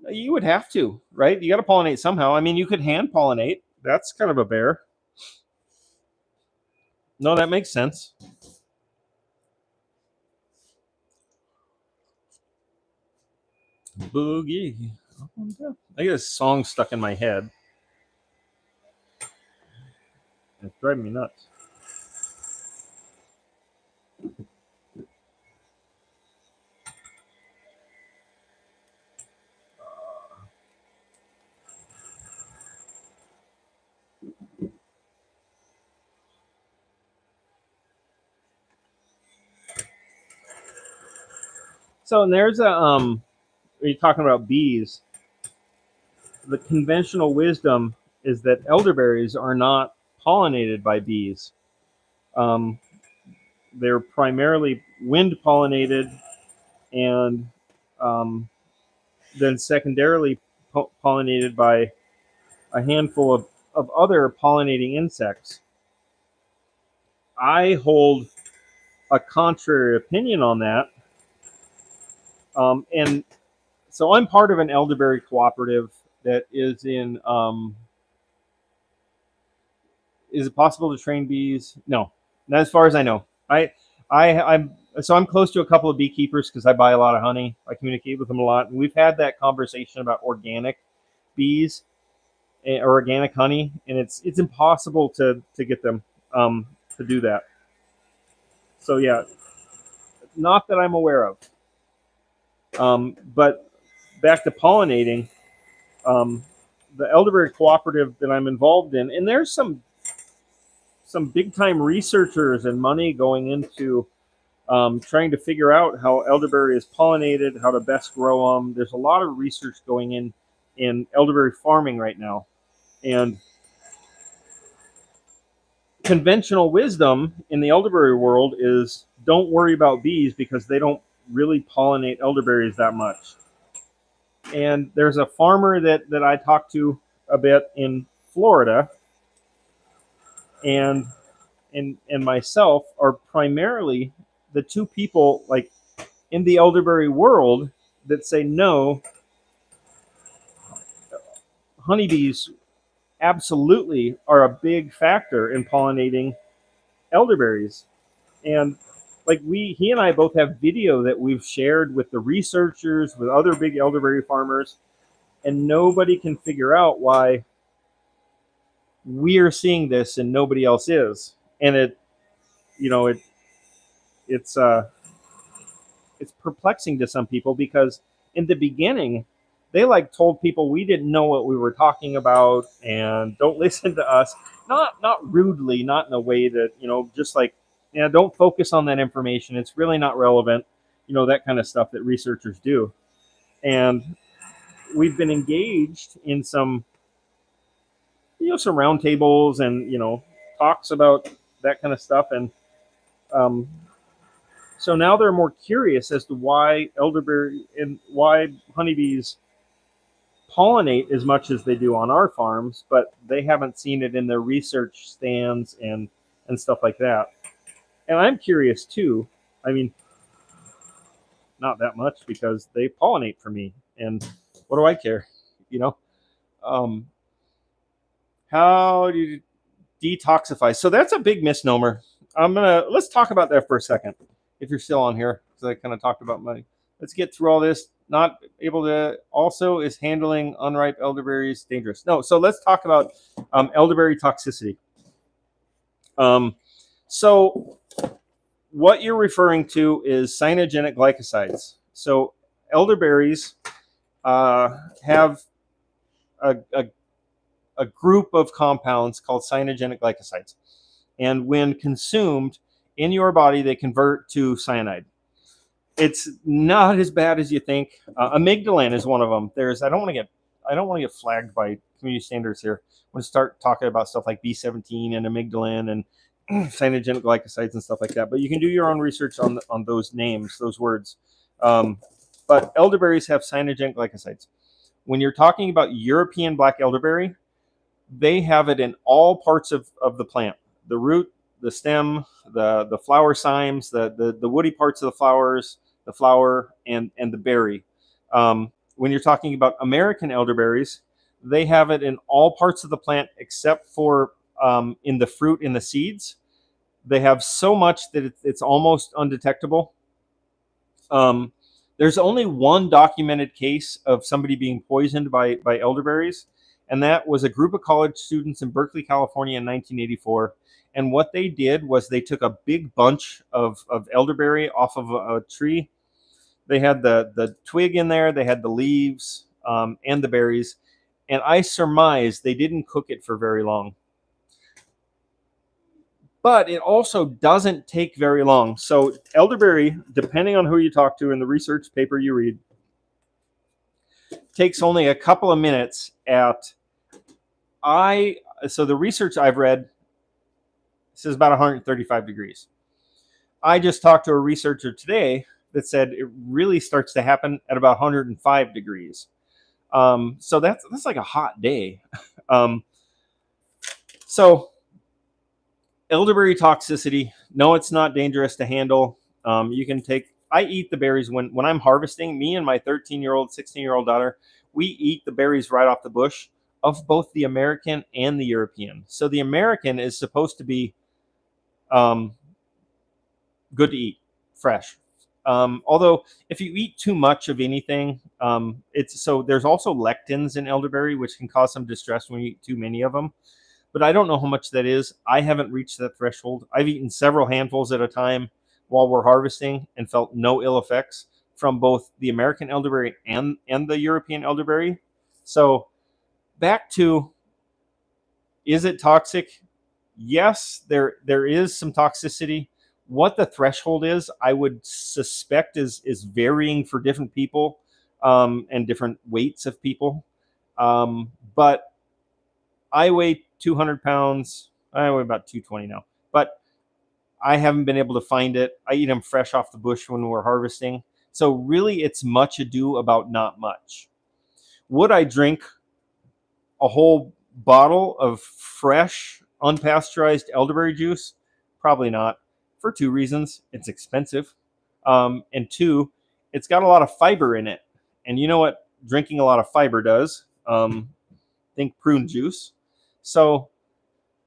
you would have to, right? You got to pollinate somehow. I mean, you could hand pollinate. That's kind of a bear. No, that makes sense. Boogie. I get a song stuck in my head. It's driving me nuts. So and there's a when you're talking about bees, the conventional wisdom is that elderberries are not pollinated by bees. Um, they're primarily wind pollinated, and um, then secondarily pollinated by a handful of other pollinating insects. I hold a contrary opinion on that. And so I'm part of an elderberry cooperative that is in. Is it possible to train bees? No, not as far as I know. I'm close to a couple of beekeepers because I buy a lot of honey. I communicate with them a lot, and we've had that conversation about organic bees or organic honey, and it's impossible to get them to do that. So yeah, not that I'm aware of. But back to pollinating, um, the elderberry cooperative that I'm involved in, and there's some big time researchers and money going into trying to figure out how elderberry is pollinated, how to best grow them. There's a lot of research going in elderberry farming right now, and conventional wisdom in the elderberry world is don't worry about bees because they don't really pollinate elderberries that much. And there's a farmer that I talked to a bit in Florida, and and myself are primarily the two people like in the elderberry world that say no, honeybees absolutely are a big factor in pollinating elderberries. And like he and I both have video that we've shared with the researchers, with other big elderberry farmers, and nobody can figure out why we're seeing this and nobody else is. And you know, it's uh, it's perplexing to some people because in the beginning they like told people we didn't know what we were talking about and don't listen to us, not rudely, not in a way that just like don't focus on that information, it's really not relevant, that kind of stuff that researchers do. And we've been engaged in some roundtables and talks about that kind of stuff. And um, so now they're more curious as to why elderberry and why honeybees pollinate as much as they do on our farms, but they haven't seen it in their research stands and stuff like that. And I'm curious too. I mean, not that much because they pollinate for me, and what do I care? You know, um, how do you detoxify? So that's a big misnomer. Let's talk about that for a second. If you're still on here, because I kind of talked about money. Let's get through all this. Not able to. Also, is handling unripe elderberries dangerous? No. So let's talk about elderberry toxicity. Um, so what you're referring to is cyanogenic glycosides. So elderberries have a group of compounds called cyanogenic glycosides. And when consumed in your body, they convert to cyanide. It's not as bad as you think. Amygdalin is one of them. I don't want to get flagged by community standards here. When start talking about stuff like B17 and amygdalin and cyanogenic glycosides and stuff like that. But you can do your own research on those names, those words. But elderberries have cyanogenic glycosides. When you're talking about European black elderberry, they have it in all parts of the plant: the root, the stem, the flower cymes, the woody parts of the flowers, the flower, and the berry. When you're talking about American elderberries, they have it in all parts of the plant except for in the fruit, in the seeds. They have so much that it's almost undetectable. Um, there's only one documented case of somebody being poisoned by elderberries, and that was a group of college students in Berkeley, California in 1984. And what they did was they took a big bunch of elderberry off of a tree. They had the twig in there, they had the leaves and the berries. And I surmise they didn't cook it for very long. but it also doesn't take very long. So elderberry, depending on who you talk to in the research paper you read, takes only a couple of minutes at so the research I've read says about 135 degrees. I just talked to a researcher today that said it really starts to happen at about 105 degrees. So that's like a hot day. Um, so elderberry toxicity. No, it's not dangerous to handle. You can take. I eat the berries when I'm harvesting. Me and my 13-year-old, 16-year-old daughter, we eat the berries right off the bush of both the American and the European. So the American is supposed to be um, good to eat, fresh. Although if you eat too much of anything, it's so there's also lectins in elderberry, which can cause some distress when you eat too many of them. But I don't know how much that is. I haven't reached that threshold. I've eaten several handfuls at a time while we're harvesting and felt no ill effects from both the American elderberry and the European elderberry. So back to, is it toxic? Yes, there is some toxicity. What the threshold is, I would suspect is varying for different people, and different weights of people. But I weigh 200 pounds. I weigh about 220 now, but I haven't been able to find it. I eat them fresh off the bush when we're harvesting. So really, it's much ado about not much. Would I drink a whole bottle of fresh, unpasteurized elderberry juice? Probably not, for two reasons. It's expensive. And two, it's got a lot of fiber in it. And you know what drinking a lot of fiber does? Think prune juice. So,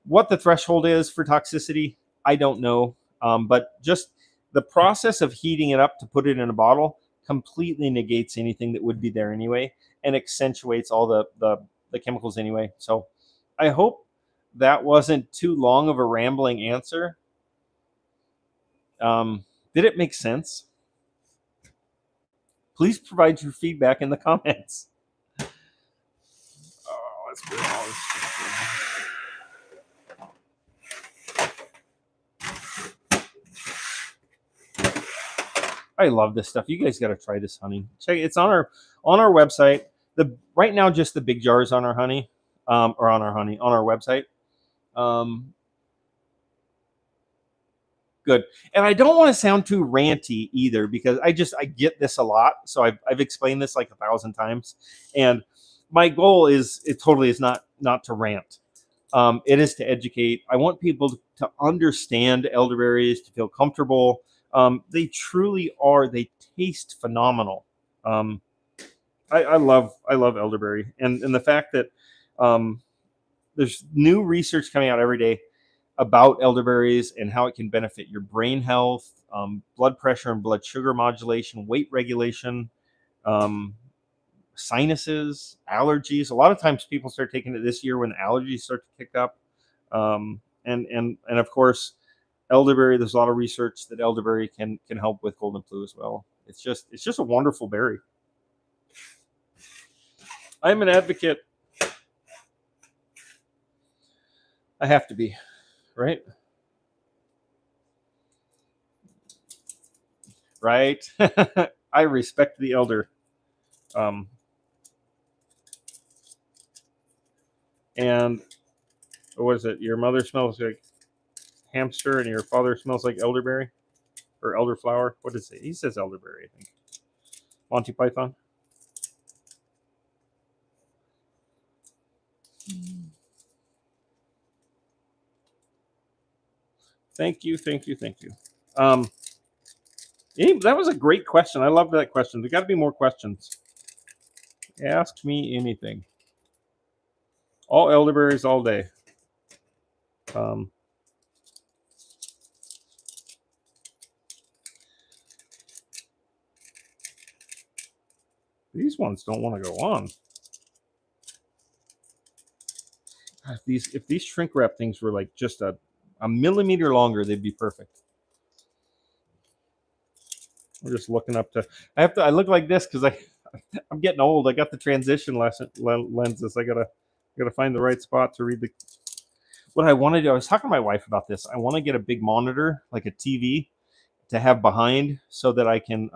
what the threshold is for toxicity, I don't know. But just the process of heating it up to put it in a bottle completely negates anything that would be there anyway and accentuates all the chemicals anyway. So I hope that wasn't too long of a rambling answer. Did it make sense? Please provide your feedback in the comments. Oh, let's put all this stuff in. I love this stuff. You guys got to try this honey. Check it's on our website. The right now just the big jars on our honey, or on our website. Um, Good. And I don't want to sound too ranty either because I get this a lot. So I've explained this like 1,000 times, and my goal is it totally is not to rant. It is to educate. I want people to understand elderberries, to feel comfortable. They truly are. They taste phenomenal. Um, I love elderberry, and the fact that um, there's new research coming out every day about elderberries and how it can benefit your brain health, blood pressure and blood sugar modulation, weight regulation, um, sinuses, allergies. A lot of times people start taking it this year when allergies start to kick up. And of course, elderberry. There's a lot of research that elderberry can help with cold and flu as well. It's just a wonderful berry. I'm an advocate. I have to be, right? Right. I respect the elder. Um, and what is it? Your mother smells like hamster, and your father smells like elderberry or elderflower. What is it? He says elderberry, I think. Monty Python. Thank you, thank you, thank you. That was a great question. I love that question. There got to be more questions. Ask me anything. All elderberries all day. Um, these ones don't want to go on. If these shrink wrap things were like just a millimeter longer, they'd be perfect. I'm just looking up to. I look like this because I'm getting old. I got the transition lenses. I gotta find the right spot to read the. what I want to do, I was talking to my wife about this. I want to get a big monitor, like a TV, to have behind, so that I can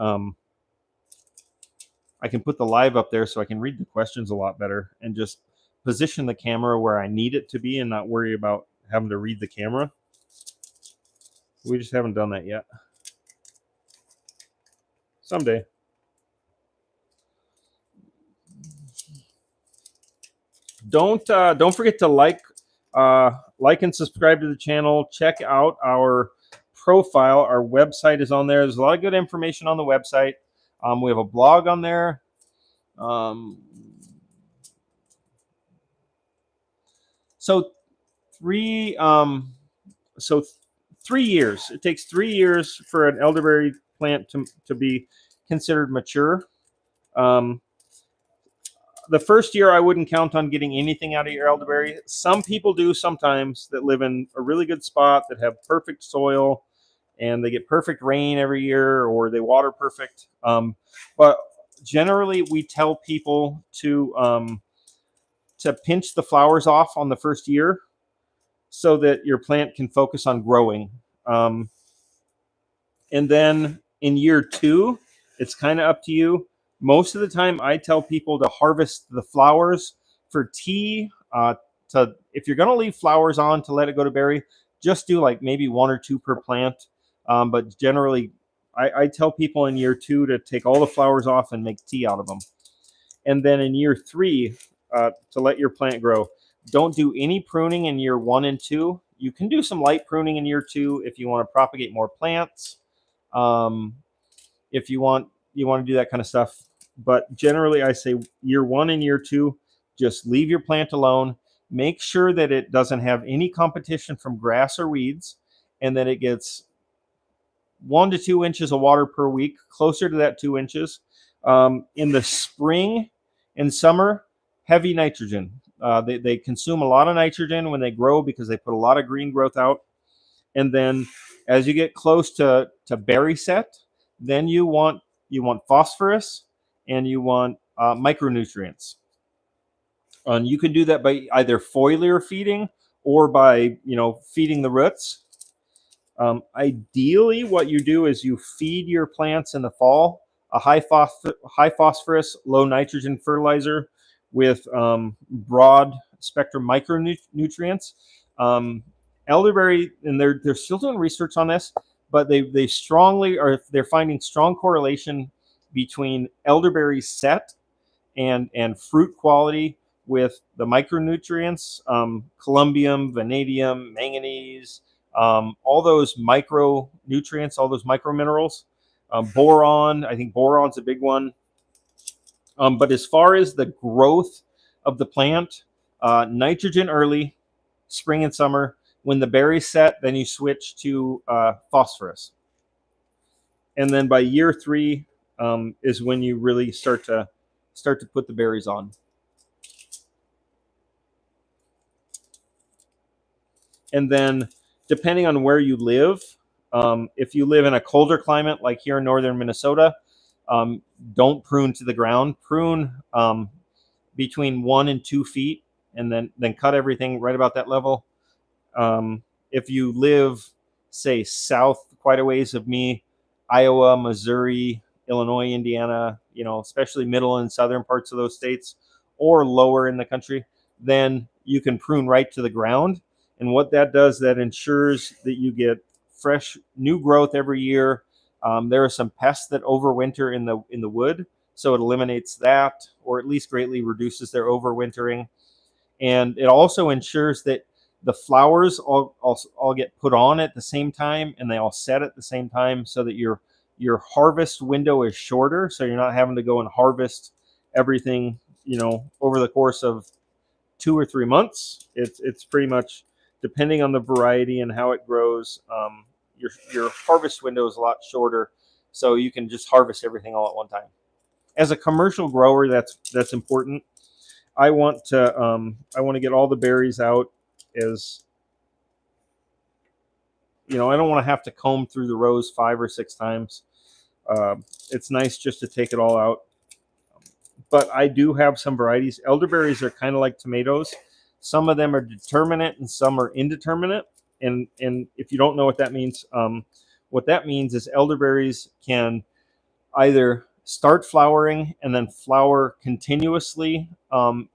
put the live up there, so I can read the questions a lot better, and just position the camera where I need it to be, and not worry about having to read the camera. We just haven't done that yet. Someday. Don't forget to like and subscribe to the channel. Check out our profile. Our website is on there. There's a lot of good information on the website. We have a blog on there. So 3 years. It takes 3 years for an elderberry plant to be considered mature. The first year, I wouldn't count on getting anything out of your elderberry. Some people do sometimes, that live in a really good spot, that have perfect soil, and they get perfect rain every year, or they water perfect. But generally, we tell people to pinch the flowers off on the first year, so that your plant can focus on growing. And then in year 2, it's kind of up to you. Most of the time, I tell people to harvest the flowers for tea. If you're going to leave flowers on to let it go to berry, just do like maybe 1 or 2 per plant. But generally, I tell people in year 2 to take all the flowers off and make tea out of them. And then in year 3, to let your plant grow. Don't do any pruning in year 1 and 2. You can do some light pruning in year 2 if you want to propagate more plants. If you want to do that kind of stuff. But generally, I say year 1 and year 2, just leave your plant alone. Make sure that it doesn't have any competition from grass or weeds, and that it gets 1 to 2 inches of water per week, closer to that 2 inches. In the spring and summer, heavy nitrogen. They consume a lot of nitrogen when they grow, because they put a lot of green growth out. And then as you get close to berry set, then you want phosphorus, and you want micronutrients. And you can do that by either foliar feeding, or by feeding the roots. Ideally, what you do is you feed your plants in the fall a high phosphorus, low nitrogen fertilizer with broad spectrum micronutrients. Elderberry, and they're still doing research on this, but they're finding strong correlation between elderberry set and fruit quality with the micronutrients, columbium, vanadium, manganese, all those micronutrients, all those microminerals. Boron, I think boron's a big one. But as far as the growth of the plant, nitrogen early, spring and summer. When the berries set, then you switch to phosphorus. And then by year 3 is when you really start to put the berries on. And then, depending on where you live, if you live in a colder climate like here in northern Minnesota, don't prune to the ground. Prune between 1 and 2 feet, and then cut everything right about that level. If you live, say, south quite a ways of me, Iowa, Missouri, Illinois, Indiana, especially middle and southern parts of those states, or lower in the country, then you can prune right to the ground. And what that does, that ensures that you get fresh new growth every year. There are some pests that overwinter in the wood, so it eliminates that, or at least greatly reduces their overwintering. And it also ensures that the flowers all get put on at the same time, and they all set at the same time, so that your harvest window is shorter, so you're not having to go and harvest everything over the course of 2 or 3 months. It's pretty much, depending on the variety and how it grows, your harvest window is a lot shorter, so you can just harvest everything all at one time. As a commercial grower, that's important. I want to get all the berries out. As I don't want to have to comb through the rows 5 or 6 times. It's nice just to take it all out. But I do have some varieties. Elderberries are kind of like tomatoes. Some of them are determinate and some are indeterminate. And if you don't know what that means is elderberries can either start flowering and then flower continuously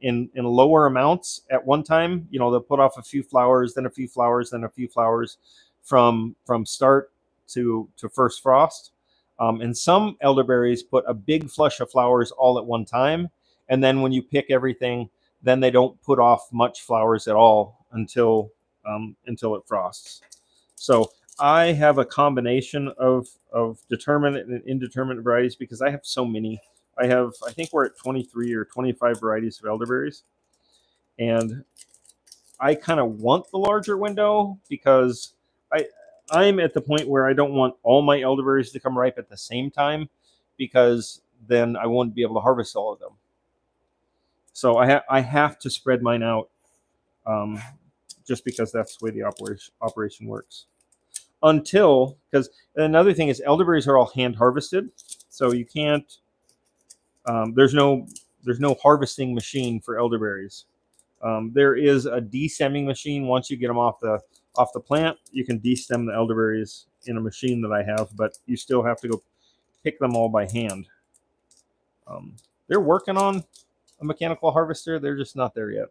in lower amounts at one time. You know, they'll put off a few flowers, then a few flowers, then a few flowers from start to first frost. And some elderberries put a big flush of flowers all at one time, and then when you pick everything, then they don't put off much flowers at all until it frosts. So I have a combination of determinate and indeterminate varieties because I have so many. I think we're at 23 or 25 varieties of elderberries, and I kind of want the larger window because I I'm at the point where I don't want all my elderberries to come ripe at the same time because then I won't be able to harvest all of them. So I have to spread mine out um, just because that's the way the operation works. Until because another thing is elderberries are all hand harvested, so you can't. There's no harvesting machine for elderberries. There is a desemming machine. Once you get them off the plant, you can destem the elderberries in a machine that I have, but you still have to go pick them all by hand. They're working on a mechanical harvester. They're just not there yet.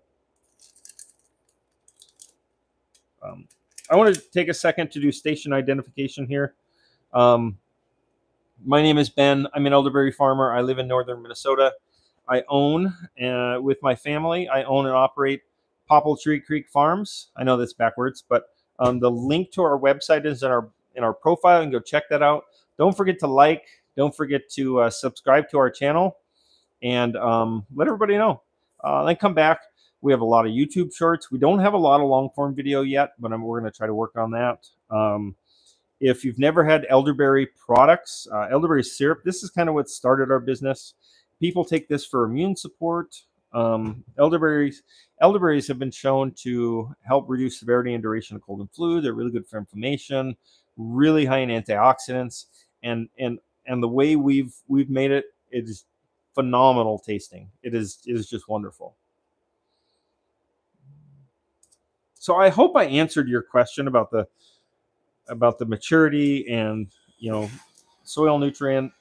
I want to take a second to do station identification here. My name is Ben. I'm an elderberry farmer. I live in northern Minnesota. I own, with my family, I own and operate Popple Tree Creek Farms. I know that's backwards, but the link to our website is in our profile, and go check that out. Don't forget to like. Don't forget to subscribe to our channel, and let everybody know. Then come back. We have a lot of YouTube shorts. We don't have a lot of long form video yet, but we're going to try to work on that. If you've never had elderberry products, elderberry syrup, this is kind of what started our business. People take this for immune support. Elderberries have been shown to help reduce severity and duration of cold and flu. They're really good for inflammation, really high in antioxidants, and the way we've made it, it is phenomenal tasting. It is just wonderful. So I hope I answered your question about the maturity and soil nutrient.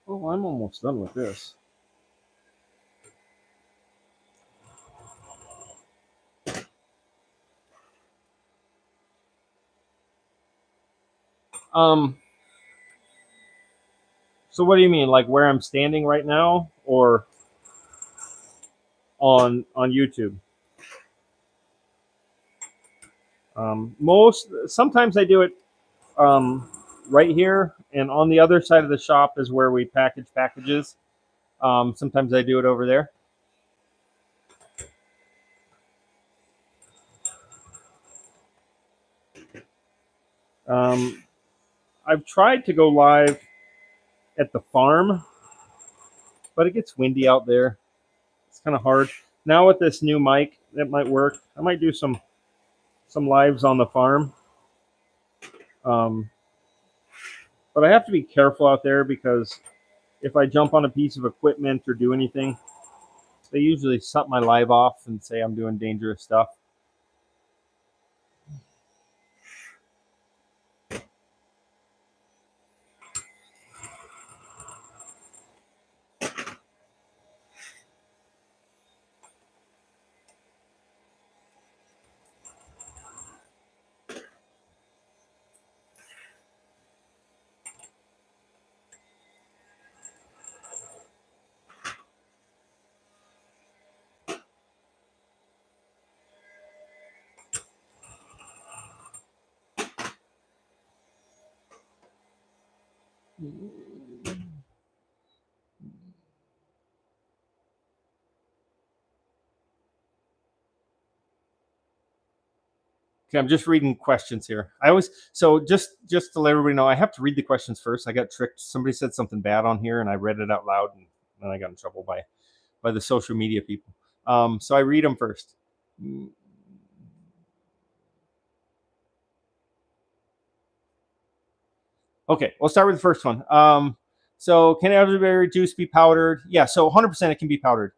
Oh, I'm almost done with this. So what do you mean, like where I'm standing right now, or on YouTube? Sometimes I do it right here, and on the other side of the shop is where we package packages. Sometimes I do it over there. I've tried to go live at the farm, but it gets windy out there. It's kind of hard. Now with this new mic, that might work. I might do some lives on the farm. But I have to be careful out there because if I jump on a piece of equipment or do anything, they usually shut my live off and say I'm doing dangerous stuff. Okay, I'm just reading questions here. I always just to let everybody know, I have to read the questions first. I got tricked. Somebody said something bad on here, and I read it out loud, and then I got in trouble by the social media people. So I read them first. Okay, we'll start with the first one. So can elderberry juice be powdered? Yeah, so 100% it can be powdered.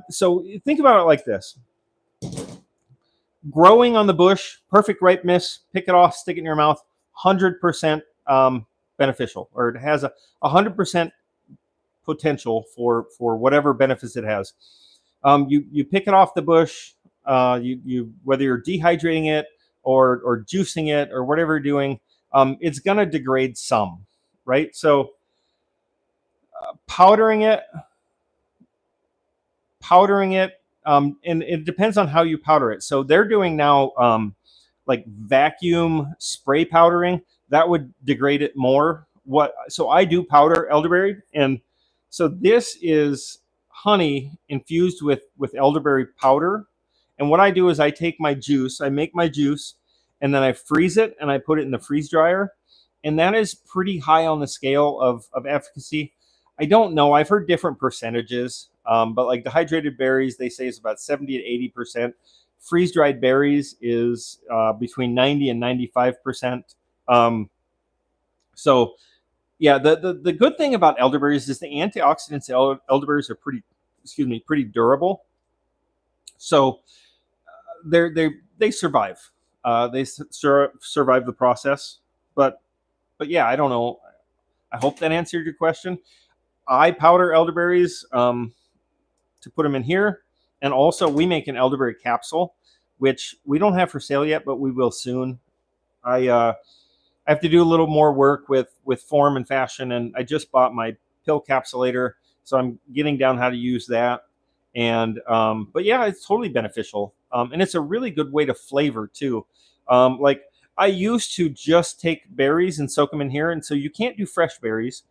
So think about it like this. Growing on the bush, perfect ripeness, pick it off, stick it in your mouth, 100% beneficial, or it has a 100% potential for whatever benefits it has. You pick it off the bush, you whether you're dehydrating it or juicing it or whatever you're doing, it's gonna degrade some, right? So powdering it, powdering it, and it depends on how you powder it. So they're doing now like vacuum spray powdering that would degrade it more. What so I do powder elderberry, and so this is honey infused with elderberry powder. And what I do is I take my juice, I make my juice, and then I freeze it and I put it in the freeze dryer. And that is pretty high on the scale of efficacy. I don't know. I've heard different percentages, but like dehydrated berries, they say is about 70 to 80%. Freeze dried berries is between 90 and 95%. So, yeah, the good thing about elderberries is the antioxidants in elderberries are pretty durable. So they survive. Survive the process. But yeah, I don't know. I hope that answered your question. I powder elderberries to put them in here, and also we make an elderberry capsule, which we don't have for sale yet, but we will soon. I have to do a little more work with form and fashion, and I just bought my pill capsulator, so I'm getting down how to use that. And but yeah, it's totally beneficial, and it's a really good way to flavor too. Like I used to just take berries and soak them in here, and so you can't do fresh berries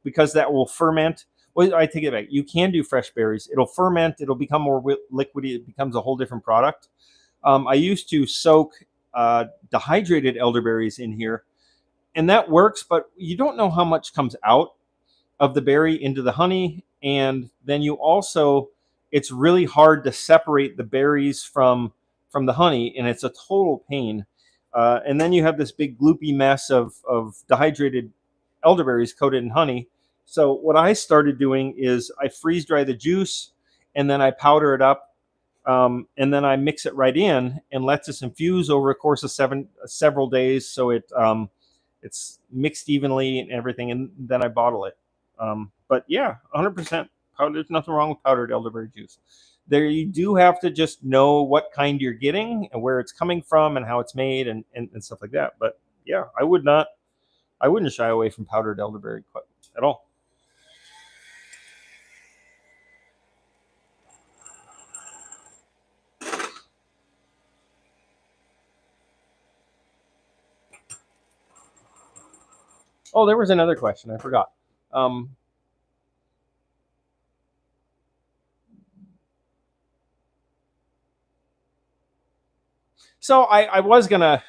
because that will ferment. Well, I take it back. You can do fresh berries. It'll ferment. It'll become more liquidy. It becomes a whole different product. I used to soak dehydrated elderberries in here, and that works, but you don't know how much comes out of the berry into the honey. And then you also, it's really hard to separate the berries from the honey, and it's a total pain. And then you have this big gloopy mess of dehydrated elderberries coated in honey. So what I started doing is I freeze dry the juice, and then I powder it up, and then I mix it right in and let this infuse over a course of several days, so it's mixed evenly and everything, and then I bottle it. But yeah, 100% powder. There's nothing wrong with powdered elderberry juice. There, you do have to just know what kind you're getting and where it's coming from and how it's made and stuff like that. But yeah, I wouldn't shy away from powdered elderberry at all. Oh, there was another question I forgot. Um, So I was gonna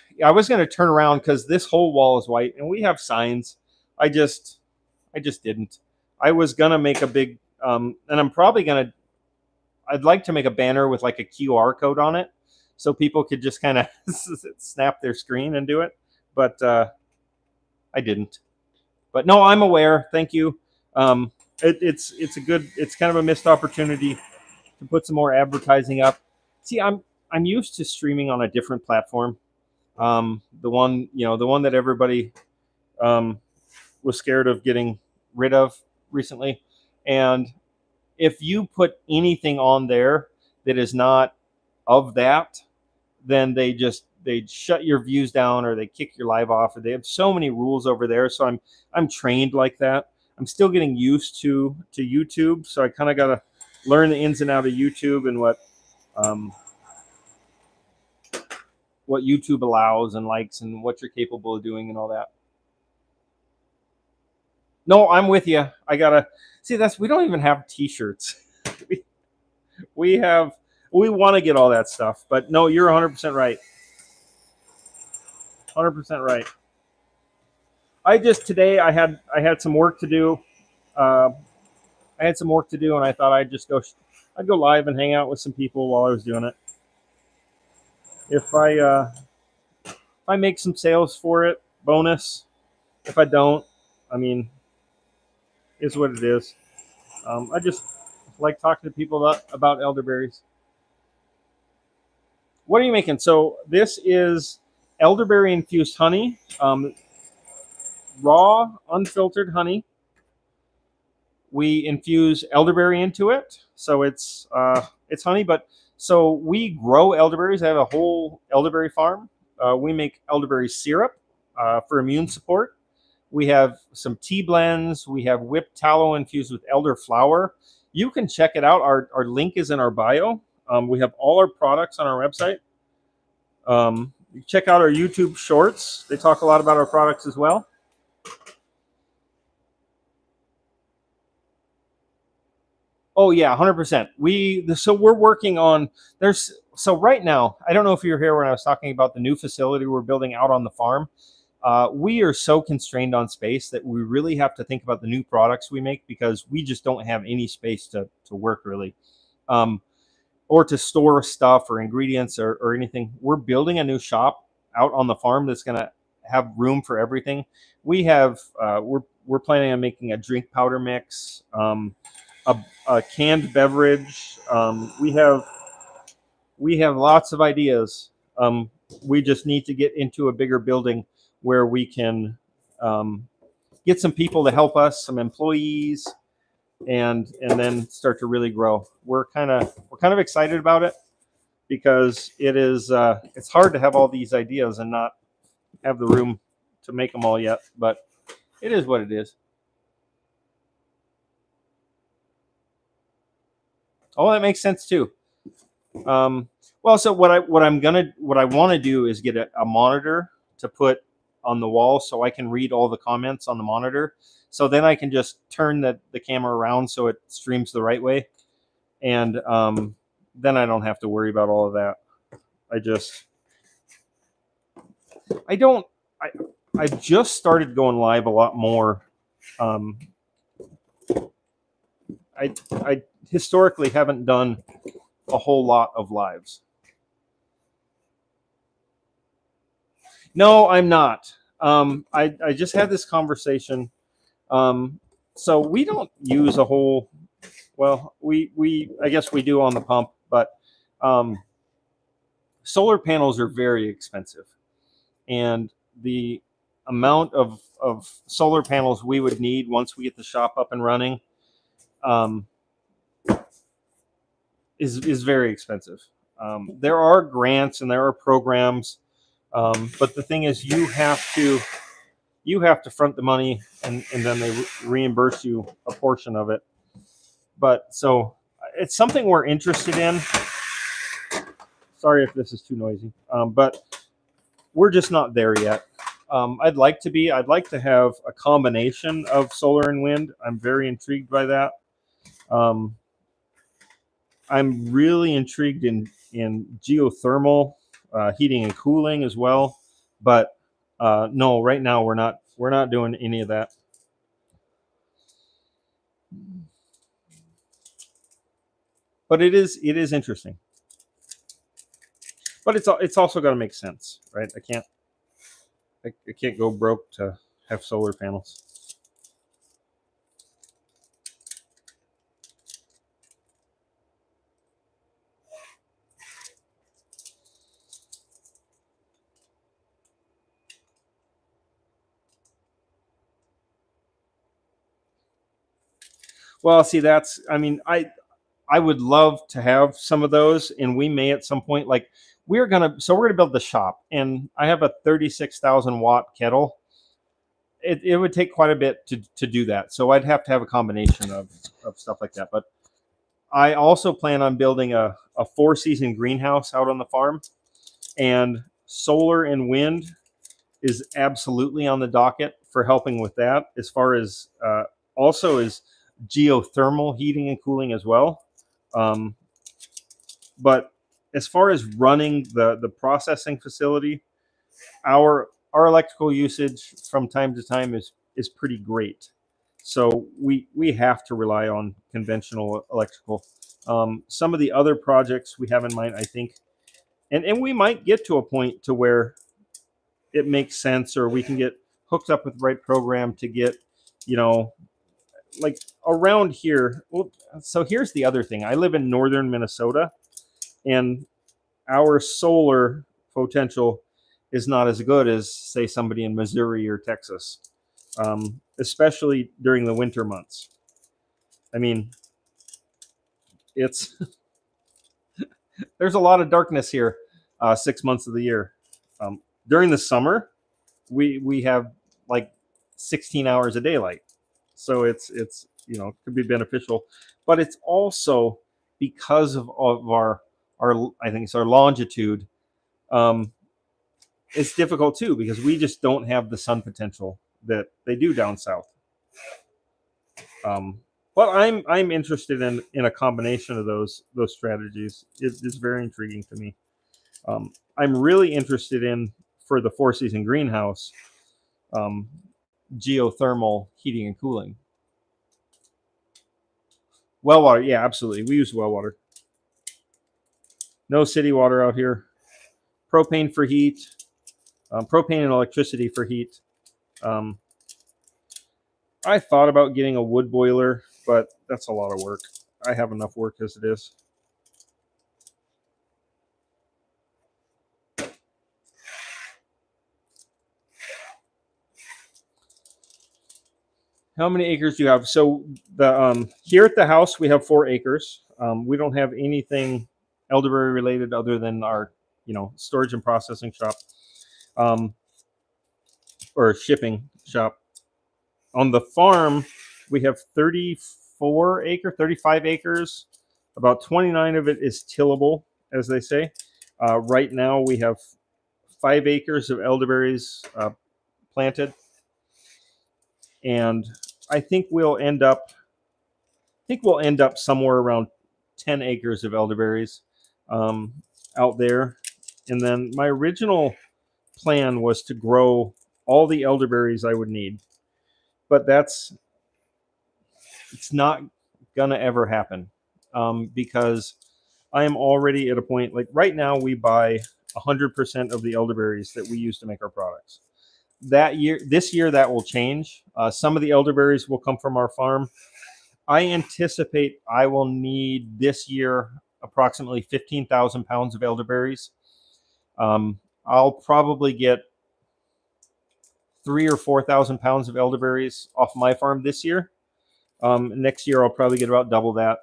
turn around because this whole wall is white and we have signs. I just I just didn't. I was gonna make a big and I'm probably gonna I'd like to make a banner with like a QR code on it so people could just kind of snap their screen and do it. But I didn't. But no, I'm aware. Thank you. It's a good. It's kind of a missed opportunity to put some more advertising up. See, I'm used to streaming on a different platform. The one that everybody um, was scared of getting rid of recently. And if you put anything on there that is not of that, then they shut your views down or they kick your live off, or they have so many rules over there. So I'm trained like that. I'm still getting used to YouTube, so I kind of got to learn the ins and out of YouTube and um, what YouTube allows and likes and what you're capable of doing and all that. No, I'm with you. I gotta see that's we don't even have T-shirts. we, we have we want to get all that stuff, but no, you're 100% right. 100% right. I just today I had some work to do. Uh, I had some work to do, and I thought I'd go live and hang out with some people while I was doing it. if I make some sales for it, bonus. If I don't, I mean, it's what it is. I just like talking to people about elderberries. What are you making? So this is elderberry infused honey, raw, unfiltered honey. We infuse elderberry into it, so it's honey. But so we grow elderberries. I have a whole elderberry farm. We make elderberry syrup for immune support. We have some tea blends. We have whipped tallow infused with elderflower. You can check it out. Our link is in our bio. We have all our products on our website. You check out our YouTube shorts. They talk a lot about our products as well. Oh yeah, 100%. We're working on there's so right now. I don't know if you were here when I was talking about the new facility we're building out on the farm. We are so constrained on space that we really have to think about the new products we make because we just don't have any space to work really, um, or to store stuff or ingredients or anything. We're building a new shop out on the farm that's going to have room for everything. We're planning on making a drink powder mix, a canned beverage. We have lots of ideas. We just need to get into a bigger building where we can get some people to help us, some employees, and then start to really grow. We're kind of excited about it because it's hard to have all these ideas and not have the room to make them all yet. But it is what it is. Oh, that makes sense too. Um, well, so what I want to do is get a monitor to put on the wall so I can read all the comments on the monitor. So then I can just turn the camera around so it streams the right way, and then I don't have to worry about all of that. I just I don't I I just started going live a lot more. Um, I historically haven't done a whole lot of lives. No, I'm not. I just had this conversation. Um, so we don't use a whole. Well, we I guess we do on the pump, but um, solar panels are very expensive, and the amount of solar panels we would need once we get the shop up and running um, is very expensive. There are grants and there are programs, but the thing is, you have to front the money, and then they reimburse you a portion of it. But so it's something we're interested in. Sorry if this is too noisy, but we're just not there yet. I'd like to be. I'd like to have a combination of solar and wind. I'm very intrigued by that. Um, I'm really intrigued in geothermal heating and cooling as well. But no, right now we're not doing any of that. But it is interesting. But it's also got to make sense, right? I can't go broke to have solar panels. Well, see, that's I mean, I would love to have some of those, and we may at some point. Like we're gonna build the shop, and I have a 36,000 watt kettle. It would take quite a bit to do that, so I'd have to have a combination of stuff like that. But I also plan on building a 4 season greenhouse out on the farm, and solar and wind is absolutely on the docket for helping with that, as far as also as geothermal heating and cooling as well. Um, but as far as running the processing facility, our electrical usage from time to time is pretty great. So we have to rely on conventional electrical. Some of the other projects we have in mind, I think, and we might get to a point to where it makes sense, or we can get hooked up with the right program to get, you know, like around here. Well, so here's the other thing. I live in northern Minnesota, and our solar potential is not as good as, say, somebody in Missouri or Texas, especially during the winter months. I mean, it's there's a lot of darkness here, 6 months of the year. During the summer, we have like 16 hours of daylight, so it's could be beneficial, but it's also because of our I think it's our longitude. Um, it's difficult too because we just don't have the sun potential that they do down south. Um, but I'm interested in a combination of those strategies. It's very intriguing to me. I'm really interested in, for the 4 season greenhouse, um, geothermal heating and cooling. Well water, yeah, absolutely. We use well water. No city water out here. Propane for heat, propane and electricity for heat. Um, I thought about getting a wood boiler, but that's a lot of work. I have enough work as it is. How many acres do you have? So the here at the house we have 4 acres. We don't have anything elderberry related other than our storage and processing shop, um, or shipping shop. On the farm, we have 35 acres. About 29 of it is tillable, as they say. Right now, we have 5 acres of elderberries planted, and I think we'll end up. Somewhere around 10 acres of elderberries um, out there. And then my original plan was to grow all the elderberries I would need, but it's not gonna ever happen, because I am already at a point, like right now we buy 100% of the elderberries that we use to make our products. This year that will change. Some of the elderberries will come from our farm. I anticipate I will need this year approximately 15,000 pounds of elderberries. I'll probably get 3 or 4 thousand pounds of elderberries off my farm this year. Next year I'll probably get about double that.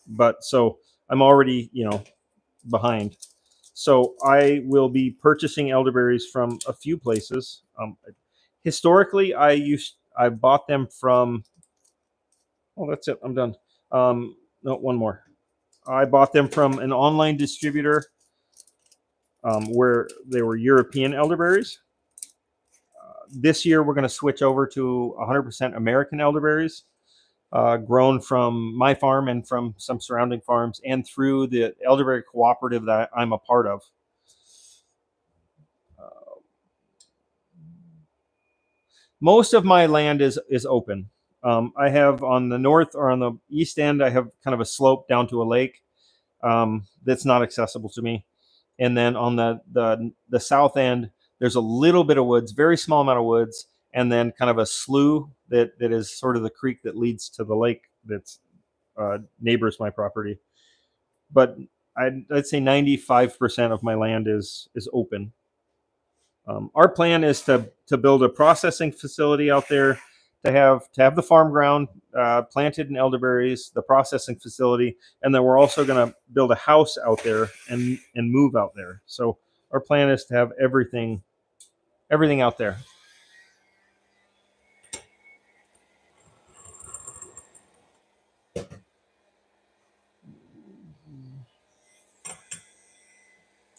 But so I'm already, behind. So I will be purchasing elderberries from a few places. Historically, I bought them from. Oh, that's it. I'm done. No, one more. I bought them from an online distributor, where they were European elderberries. This year, we're going to switch over to 100% American elderberries, grown from my farm and from some surrounding farms, and through the elderberry cooperative that I'm a part of. Most of my land is open. I have on the north, or on the east end, I have kind of a slope down to a lake, that's not accessible to me. And then on the south end, there's a little bit of woods, very small amount of woods, and then kind of a slough that is sort of the creek that leads to the lake that's neighbors my property. But I'd say 95% of my land is open. Our plan is to build a processing facility out there, to have the farm ground planted in elderberries, the processing facility, and then we're also going to build a house out there and move out there. So our plan is to have everything out there.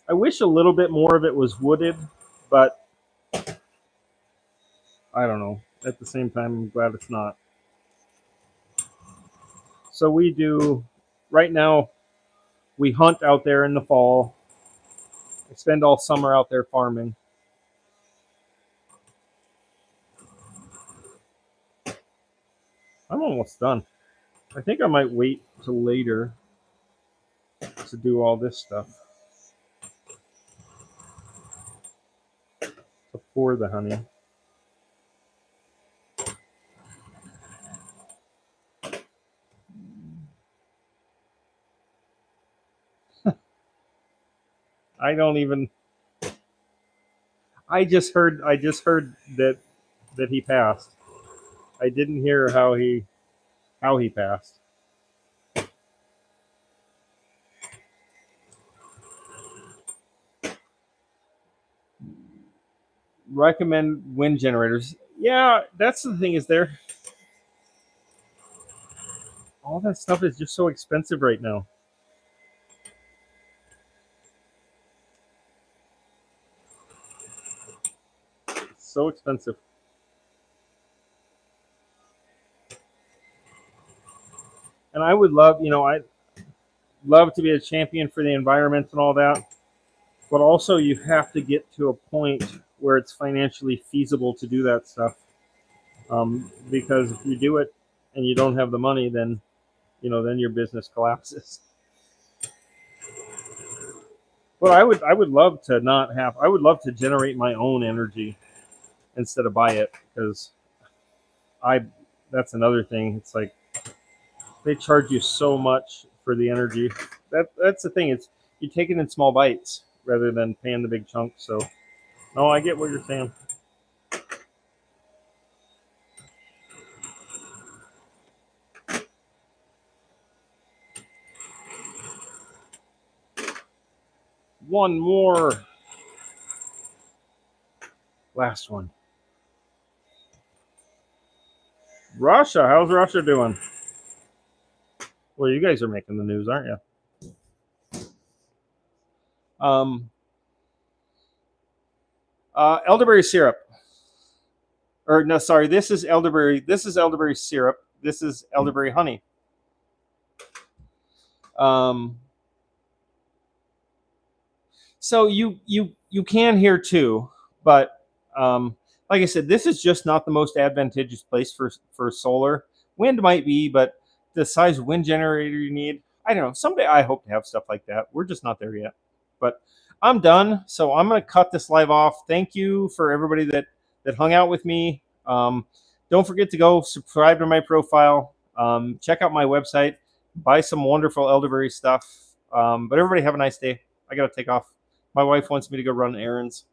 I wish a little bit more of it was wooded, but I don't know. At the same time, I'm glad it's not. So we do right now. We hunt out there in the fall. I spend all summer out there farming. I'm almost done. I think I might wait till later to do all this stuff. for the honey. I don't even. I just heard that he passed. I didn't hear how he passed. Recommend wind generators. Yeah, that's the thing. Is there all that stuff is just so expensive right now. It's so expensive. And I would love, I love to be a champion for the environment and all that. But also, you have to get to a point where it's financially feasible to do that stuff. Because if you do it and you don't have the money, then then your business collapses. But I would love to not have. I would love to generate my own energy instead of buy it because I. That's another thing. It's like they charge you so much for the energy. That's the thing. It's you take it in small bites rather than paying the big chunk. So no, I get what you're saying. One more. Last one. Russia. How's Russia doing? Well, you guys are making the news, aren't you? Um, elderberry syrup. Or no, sorry. This is elderberry. This is elderberry syrup. This is elderberry honey. Um, so you can here too, but like I said, this is just not the most advantageous place for solar. Wind might be, but the size wind generator you need, I don't know. Someday I hope to have stuff like that. We're just not there yet. But I'm done, so I'm gonna cut this live off. Thank you for everybody that hung out with me. Don't forget to go subscribe to my profile. Check out my website. Buy some wonderful elderberry stuff. But everybody have a nice day. I gotta take off. My wife wants me to go run errands.